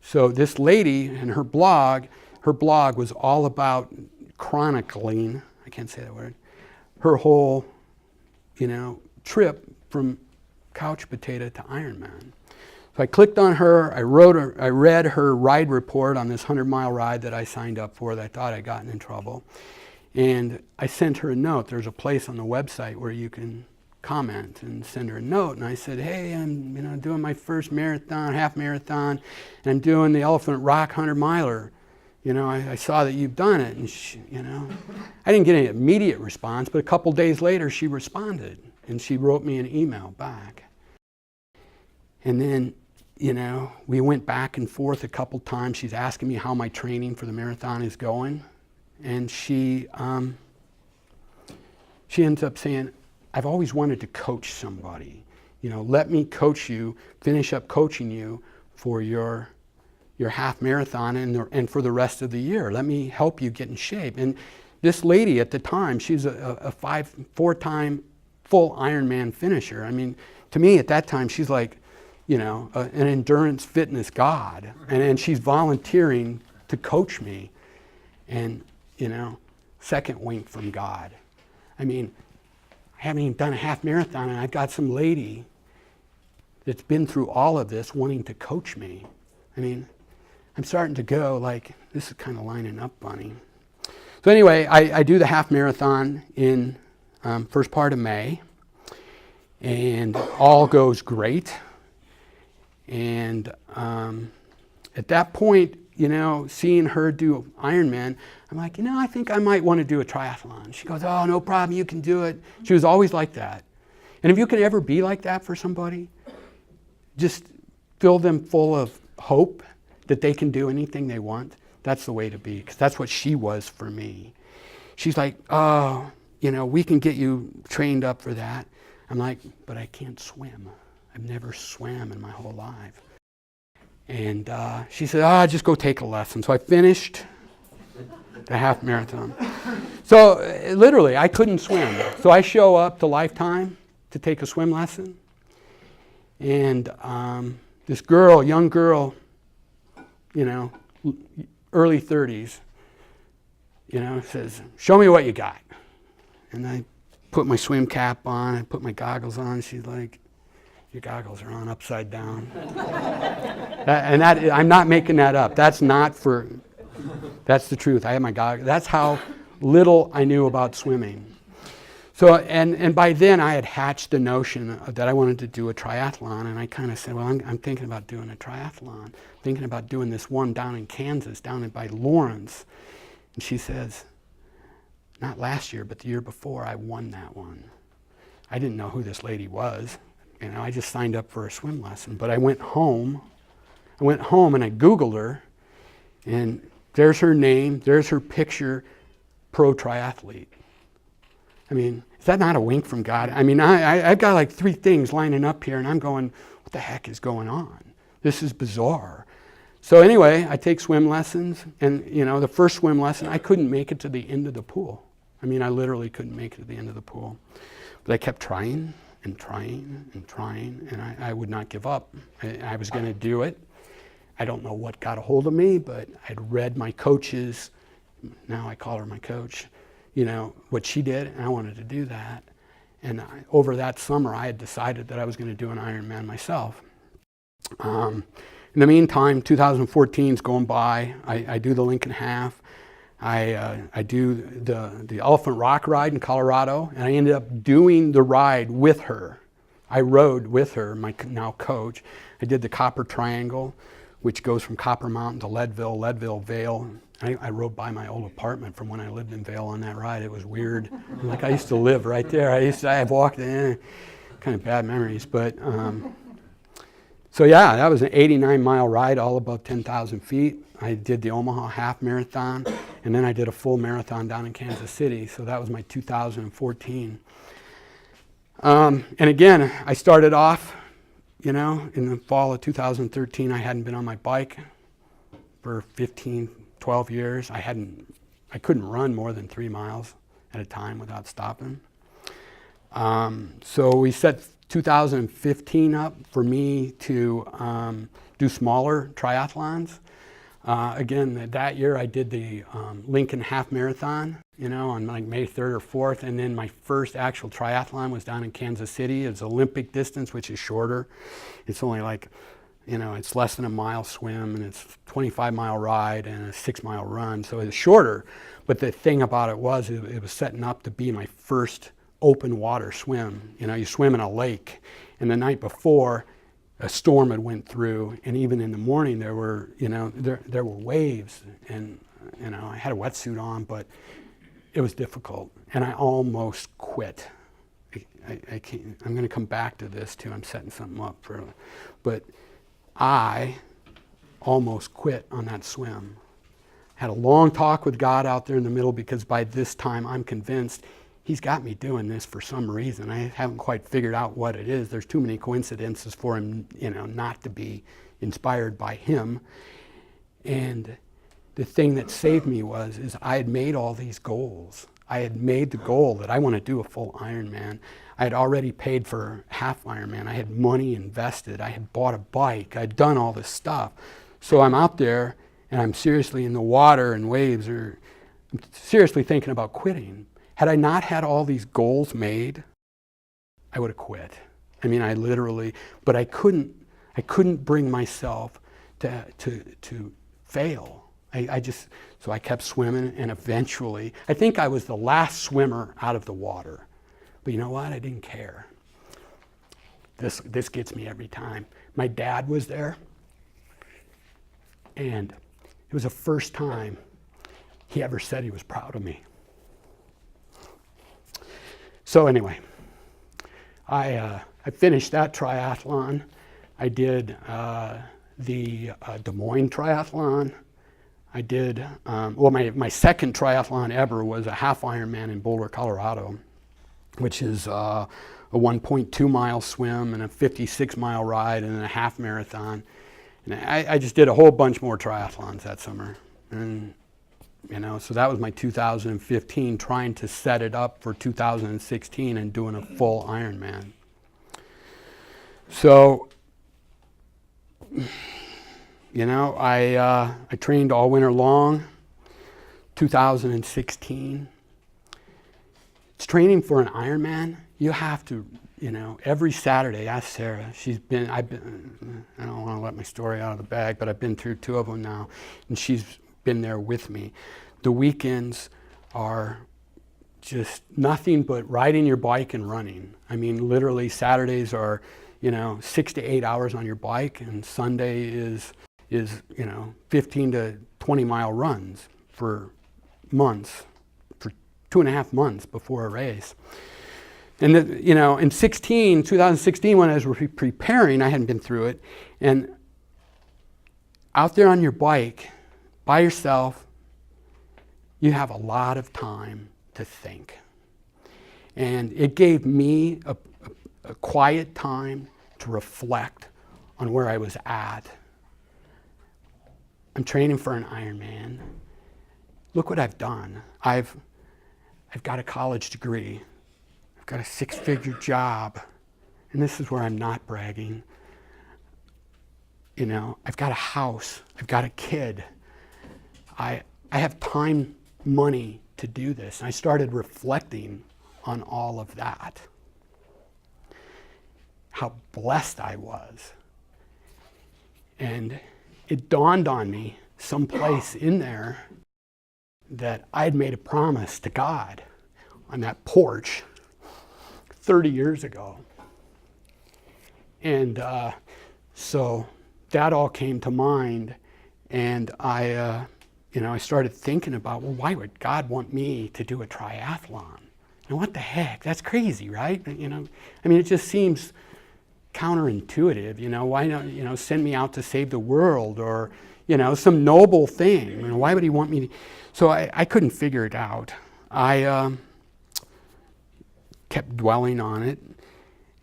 So this lady and her blog was all about chronicling, I can't say that word, her whole, trip from couch potato to Ironman. So I clicked on her, I read her ride report on this 100-mile ride that I signed up for that I thought I'd gotten in trouble. And I sent her a note. There's a place on the website where you can comment and send her a note. And I said, hey, I'm doing my first marathon, half marathon, and I'm doing the Elephant Rock 100-miler. I saw that you've done it. And she, I didn't get any immediate response, but a couple days later she responded, and she wrote me an email back. And then, we went back and forth a couple times. She's asking me how my training for the marathon is going. And she ends up saying, I've always wanted to coach somebody. Let me coach you, finish up coaching you for your half marathon and for the rest of the year. Let me help you get in shape. And this lady at the time, she's a 4-time full Ironman finisher. I mean, to me at that time, she's like, an endurance fitness god. And she's volunteering to coach me. And second wink from God. I mean, I haven't even done a half marathon, and I've got some lady that's been through all of this wanting to coach me. I mean, I'm starting to go this is kind of lining up, Bunny. So anyway, I do the half marathon in first part of May, and all goes great. And at that point, seeing her do Ironman, I'm like, I think I might want to do a triathlon. She goes, oh, no problem, you can do it. She was always like that. And if you can ever be like that for somebody, just fill them full of hope that they can do anything they want. That's the way to be, because that's what she was for me. She's like, oh, we can get you trained up for that. I'm like, but I can't swim. I've never swam in my whole life. And she said, just go take a lesson. So I finished the half marathon. So literally, I couldn't swim. So I show up to Lifetime to take a swim lesson. And this girl, young girl, early 30s, says, show me what you got. And I put my swim cap on, I put my goggles on. She's like, your goggles are on upside down. I'm not making that up. That's the truth. I had my goggles. That's how little I knew about swimming. So, and by then I had hatched the notion that I wanted to do a triathlon, and I kind of said, well, I'm thinking about doing a triathlon, thinking about doing this one down in Kansas, by Lawrence. And she says, not last year, but the year before, I won that one. I didn't know who this lady was. I just signed up for a swim lesson. But I went home and I Googled her, and there's her name, there's her picture, pro triathlete. Is that not a wink from God? I've got like 3 things lining up here, and I'm going, what the heck is going on? This is bizarre. So anyway, I take swim lessons, and the first swim lesson, I couldn't make it to the end of the pool. I literally couldn't make it to the end of the pool. But I kept trying and trying and trying, and I would not give up. I was going to do it. I don't know what got a hold of me, but I'd read my coach's, now I call her my coach, what she did, and I wanted to do that. And over that summer, I had decided that I was going to do an Ironman myself. In the meantime, 2014 is going by. I do the Lincoln Half. I do the Elephant Rock ride in Colorado, and I ended up doing the ride with her. I rode with her, my now coach. I did the Copper Triangle, which goes from Copper Mountain to Leadville, Vail. I rode by my old apartment from when I lived in Vail on that ride. It was weird. Like I used to live right there. I walked in, kind of bad memories. But so yeah, that was an 89-mile ride, all above 10,000 feet. I did the Omaha half marathon, and then I did a full marathon down in Kansas City. So that was my 2014. And again, I started off, in the fall of 2013. I hadn't been on my bike for 12 years. I couldn't run more than 3 miles at a time without stopping. So we set 2015 up for me to do smaller triathlons. Again, that year I did the Lincoln Half Marathon, on like May 3rd or 4th, and then my first actual triathlon was down in Kansas City. It's Olympic distance, which is shorter. It's only like, it's less than a mile swim, and it's a 25-mile ride and a 6-mile run, so it's shorter. But the thing about it was setting up to be my first open water swim. You swim in a lake, and the night before, a storm had went through, and even in the morning there were, there were waves, and I had a wetsuit on, but it was difficult, and I almost quit. I can't. I'm going to come back to this too. I'm setting something up but I almost quit on that swim. Had a long talk with God out there in the middle, because by this time I'm convinced He's got me doing this for some reason. I haven't quite figured out what it is. There's too many coincidences for Him, not to be inspired by Him. And the thing that saved me is I had made all these goals. I had made the goal that I want to do a full Ironman. I had already paid for half Ironman. I had money invested. I had bought a bike. I'd done all this stuff. So I'm out there, and I'm seriously in the water and waves, or I'm seriously thinking about quitting. Had I not had all these goals made, I would have quit. I literally, but I couldn't bring myself to fail. So I kept swimming, and eventually, I think I was the last swimmer out of the water. But you know what? I didn't care. This gets me every time. My dad was there, and It was the first time he ever said he was proud of me. So anyway, I finished that triathlon. I did the Des Moines triathlon. I did, my second triathlon ever was a half Ironman in Boulder, Colorado, which is a 1.2 mile swim and a 56 mile ride and then a half marathon. And I just did a whole bunch more triathlons that summer. And, so that was my 2015, trying to set it up for 2016 and doing a full Ironman. So, I trained all winter long, 2016. It's training for an Ironman. You have to, every Saturday, ask Sarah. I don't want to let my story out of the bag, but I've been through 2 of them now, and she's been there with me. The weekends are just nothing but riding your bike and running. I mean, literally Saturdays are, 6 to 8 hours on your bike, and Sunday is 15 to 20 mile runs for months, for 2.5 months before a race. And in 2016, when I was preparing, I hadn't been through it, and out there on your bike, by yourself, you have a lot of time to think. And it gave me a quiet time to reflect on where I was at. I'm training for an Ironman. Look what I've done. I've got a college degree. I've got a 6-figure job. And this is where I'm not bragging. I've got a house. I've got a kid. I have time, money to do this. And I started reflecting on all of that. How blessed I was. And it dawned on me someplace in there that I'd made a promise to God on that porch 30 years ago. And so that all came to mind, and I started thinking about, well, why would God want me to do a triathlon? And what the heck? That's crazy, right? It just seems counterintuitive. Why not, send me out to save the world or, some noble thing? Why would he want me to? So I couldn't figure it out. I kept dwelling on it,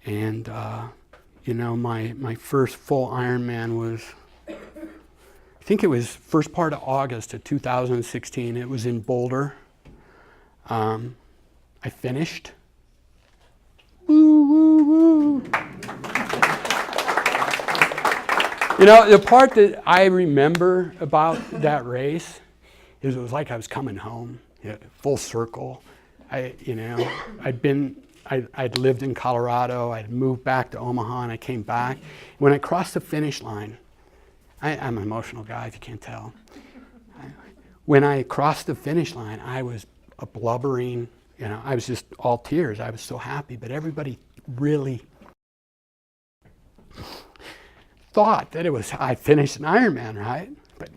and my first full Ironman was, I think it was first part of August of 2016. It was in Boulder. I finished. Woo, woo, woo. The part that I remember about that race is it was like I was coming home, full circle. I'd lived in Colorado. I'd moved back to Omaha, and I came back. When I crossed the finish line, I'm an emotional guy, if you can't tell. When I crossed the finish line, I was a blubbering, I was just all tears. I was so happy, but everybody really thought that I finished an Ironman, right? But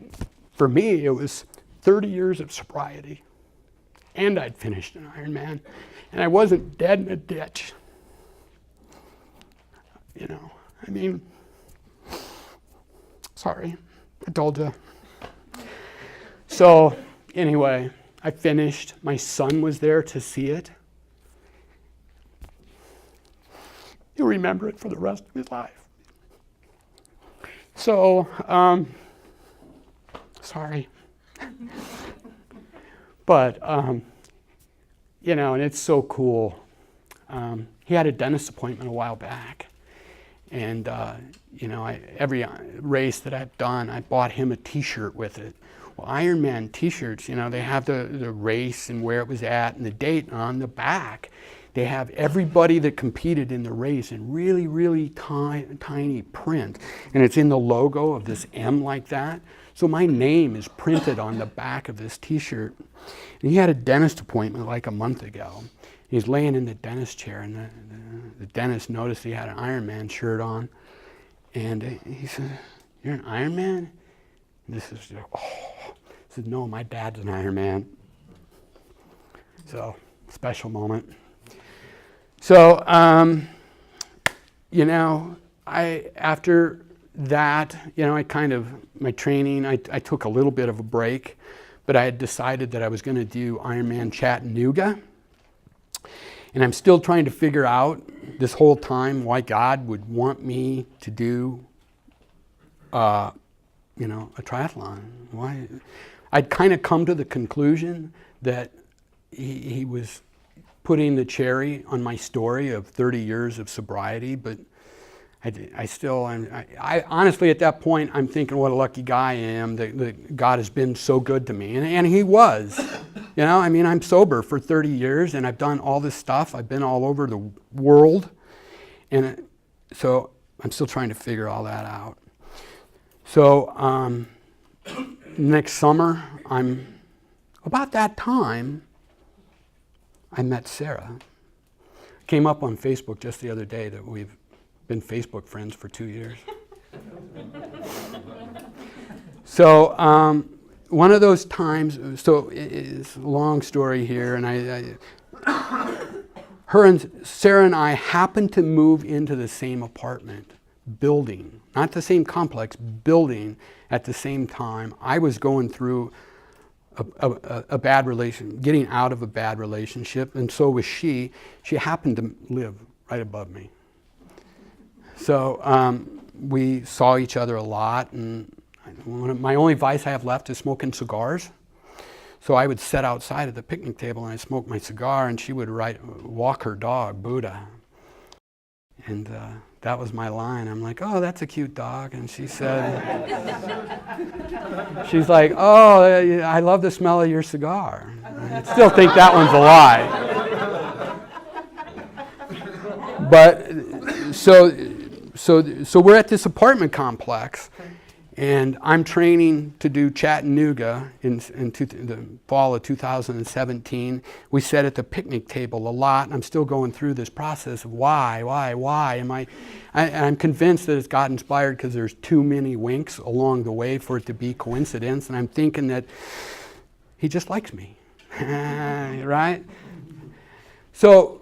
for me, it was 30 years of sobriety, and I'd finished an Ironman, and I wasn't dead in a ditch. Sorry, I told you. So anyway, I finished. My son was there to see it. He'll remember it for the rest of his life. So, sorry. But, and it's so cool. He had a dentist appointment a while back. And, every race that I've done, I bought him a t-shirt with it. Well, Ironman t-shirts, they have the race and where it was at and the date, and on the back, they have everybody that competed in the race in really, really tiny print. And it's in the logo of this M like that. So my name is printed on the back of this t-shirt. And he had a dentist appointment like a month ago. He's laying in the dentist chair, and the dentist noticed he had an Ironman shirt on. And he said, "You're an Ironman?" And this is, I said, no, my dad's an Ironman. So, special moment. So, after that, my training, I took a little bit of a break, but I had decided that I was going to do Ironman Chattanooga. And I'm still trying to figure out this whole time why God would want me to do, a triathlon. Why? I'd kind of come to the conclusion that he was putting the cherry on my story of 30 years of sobriety, but I honestly, at that point, I'm thinking what a lucky guy I am that God has been so good to me. And he was. I'm sober for 30 years and I've done all this stuff. I've been all over the world. And so I'm still trying to figure all that out. So next summer, about that time, I met Sarah. Came up on Facebook just the other day that we've been Facebook friends for 2 years. So one of those times, so it's a long story here, and her and Sarah and I happened to move into the same apartment building, not the same complex, building at the same time. I was going through a bad getting out of a bad relationship, and so was she. She happened to live right above me. So we saw each other a lot, and my only vice I have left is smoking cigars. So I would sit outside at the picnic table and I'd smoke my cigar, and she would walk her dog, Buddha. And that was my line. I'm like, oh, that's a cute dog. And she said, she's like, oh, I love the smell of your cigar. I still think that one's a lie. But so we're at this apartment complex, and I'm training to do Chattanooga in the fall of 2017. We sat at the picnic table a lot, and I'm still going through this process of why? I'm convinced that it's God inspired because there's too many winks along the way for it to be coincidence, and I'm thinking that he just likes me, right? So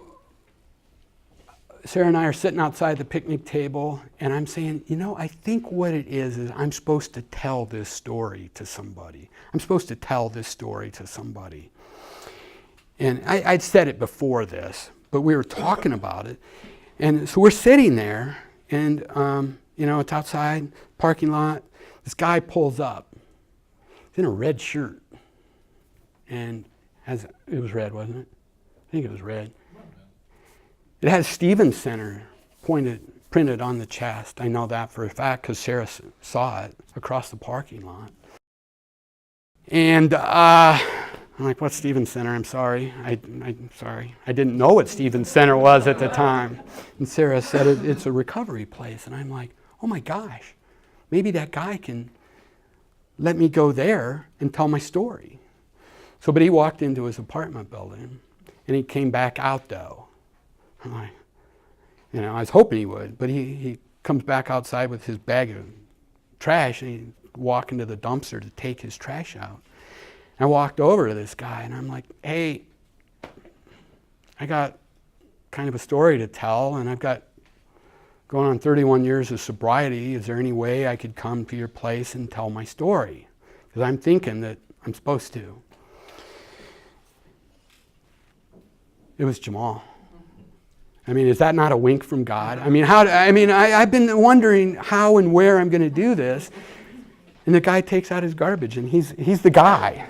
Sarah and I are sitting outside the picnic table, and I'm saying, I think what it is I'm supposed to tell this story to somebody. I'm supposed to tell this story to somebody. And I'd said it before this, but we were talking about it. And so we're sitting there, and, it's outside, parking lot. This guy pulls up. He's in a red shirt. And it was red, wasn't it? I think it was red. It has Stevens Center printed on the chest. I know that for a fact because Sarah saw it across the parking lot. And I'm like, what's Stevens Center? I'm sorry. I'm sorry. I didn't know what Stevens Center was at the time. And Sarah said it's a recovery place. And I'm like, oh my gosh, maybe that guy can let me go there and tell my story. But he walked into his apartment building, and he came back out though. I'm like, I was hoping he would, but he comes back outside with his bag of trash, and he's walking to the dumpster to take his trash out. And I walked over to this guy, and I'm like, hey, I got kind of a story to tell, and I've got going on 31 years of sobriety. Is there any way I could come to your place and tell my story? Because I'm thinking that I'm supposed to. It was Jamal. Is that not a wink from God? I've been wondering how and where I'm going to do this. And the guy takes out his garbage, and he's the guy.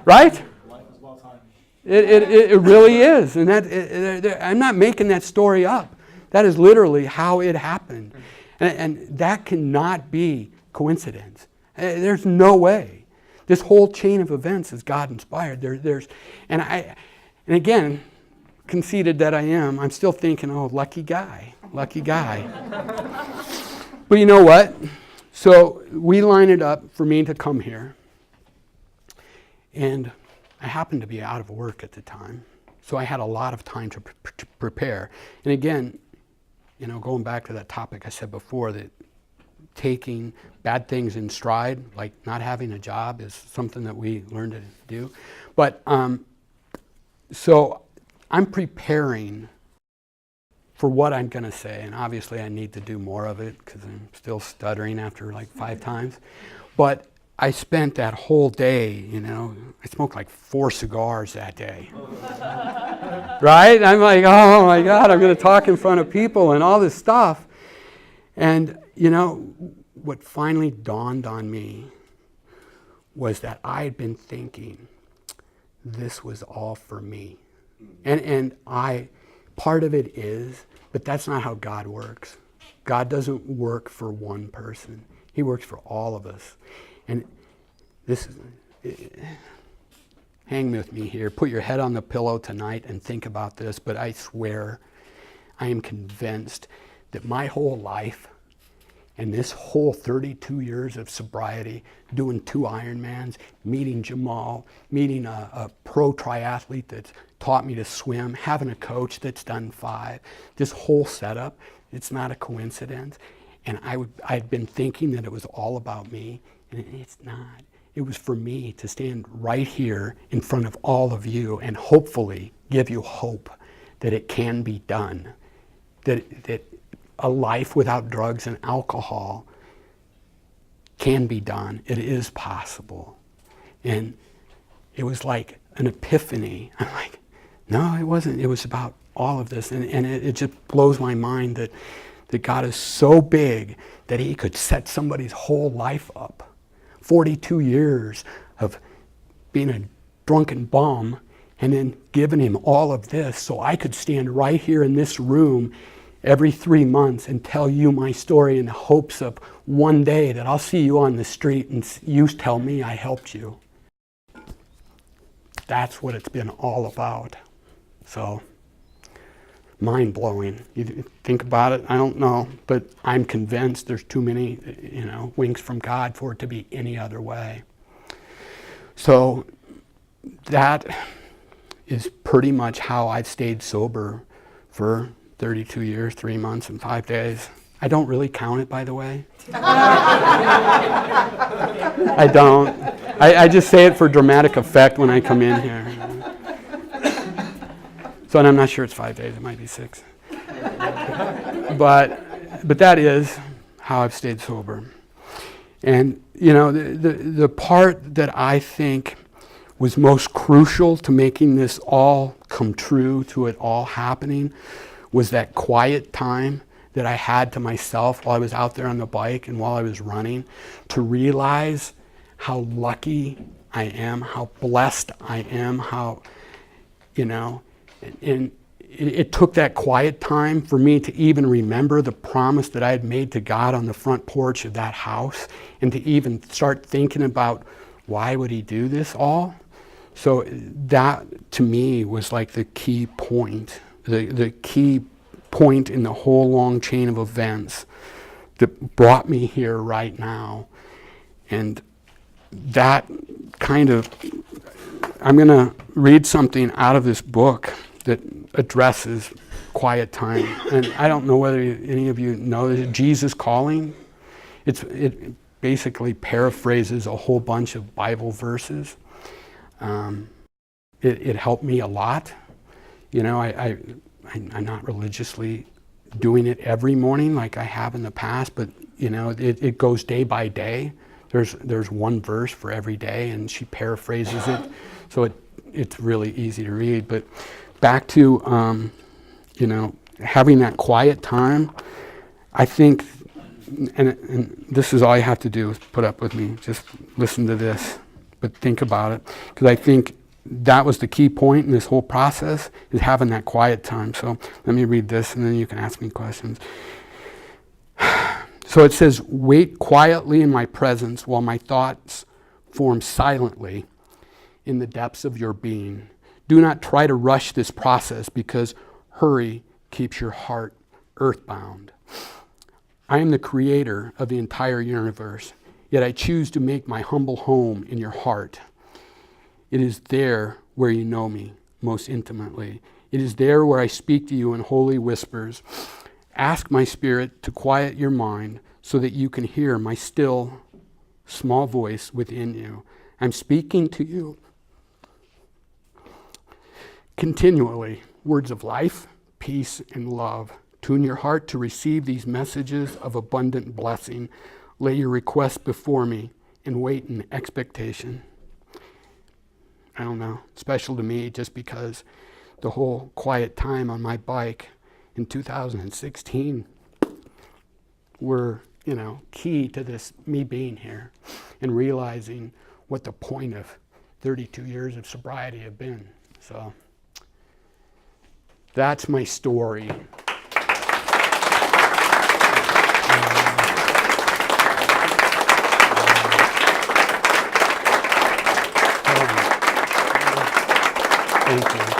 Right? Life is well timed. It really is. And I'm not making that story up. That is literally how it happened. And that cannot be coincidence. There's no way. This whole chain of events is God inspired. And again, conceited that I am, I'm still thinking, oh, lucky guy. But you know what? So we line it up for me to come here. And I happened to be out of work at the time. So I had a lot of time to prepare. And again, going back to that topic I said before, that taking bad things in stride, like not having a job is something that we learned to do. But so I'm preparing for what I'm going to say, and obviously I need to do more of it because I'm still stuttering after like 5 times. But I spent that whole day, I smoked like 4 cigars that day. Right? I'm like, oh my God, I'm going to talk in front of people and all this stuff. And, what finally dawned on me was that I had been thinking this was all for me. And part of it is, but that's not how God works. God doesn't work for one person. He works for all of us. And hang with me here. Put your head on the pillow tonight and think about this, but I swear I am convinced that my whole life and this whole 32 years of sobriety, doing 2 Ironmans, meeting Jamal, meeting a pro triathlete that's taught me to swim, having a coach that's done 5, this whole setup, it's not a coincidence. And I'd been thinking that it was all about me, and it's not. It was for me to stand right here in front of all of you and hopefully give you hope that it can be done, that a life without drugs and alcohol can be done. It is possible. And it was like an epiphany. I'm like, no, it wasn't. It was about all of this. And it just blows my mind that God is so big that he could set somebody's whole life up. 42 years of being a drunken bum and then giving him all of this so I could stand right here in this room every 3 months and tell you my story in the hopes of one day that I'll see you on the street and you tell me I helped you. That's what it's been all about. So, mind-blowing. You think about it, I don't know, but I'm convinced there's too many, winks from God for it to be any other way. So, that is pretty much how I've stayed sober for 32 years, 3 months, and 5 days. I don't really count it, by the way. I don't. I just say it for dramatic effect when I come in here. So, and I'm not sure it's 5 days, it might be 6. But that is how I've stayed sober. And, the part that I think was most crucial to making this all come true, to it all happening, was that quiet time that I had to myself while I was out there on the bike and while I was running, to realize how lucky I am, how blessed I am, how, and it took that quiet time for me to even remember the promise that I had made to God on the front porch of that house, and to even start thinking about why would he do this all? So that, to me, was like the key point. The key point in the whole long chain of events that brought me here right now. And that kind of, I'm going to read something out of this book that addresses quiet time. And I don't know whether any of you know this, Jesus Calling. It basically paraphrases a whole bunch of Bible verses. It helped me a lot. I'm not religiously doing it every morning like I have in the past, but it goes day by day. There's one verse for every day, and she paraphrases it, so it's really easy to read. But back to having that quiet time, I think, and this is all you have to do is put up with me. Just listen to this, but think about it, because I think that was the key point in this whole process, is having that quiet time. So let me read this, and then you can ask me questions. So it says, wait quietly in my presence while my thoughts form silently in the depths of your being. Do not try to rush this process, because hurry keeps your heart earthbound. I am the creator of the entire universe, yet I choose to make my humble home in your heart. It is there where you know me most intimately. It is there where I speak to you in holy whispers. Ask my Spirit to quiet your mind so that you can hear my still, small voice within you. I'm speaking to you continually, words of life, peace, and love. Tune your heart to receive these messages of abundant blessing. Lay your requests before me and wait in expectation. I don't know, special to me just because the whole quiet time on my bike in 2016 were, key to this, me being here and realizing what the point of 32 years of sobriety have been. So that's my story. Thank you.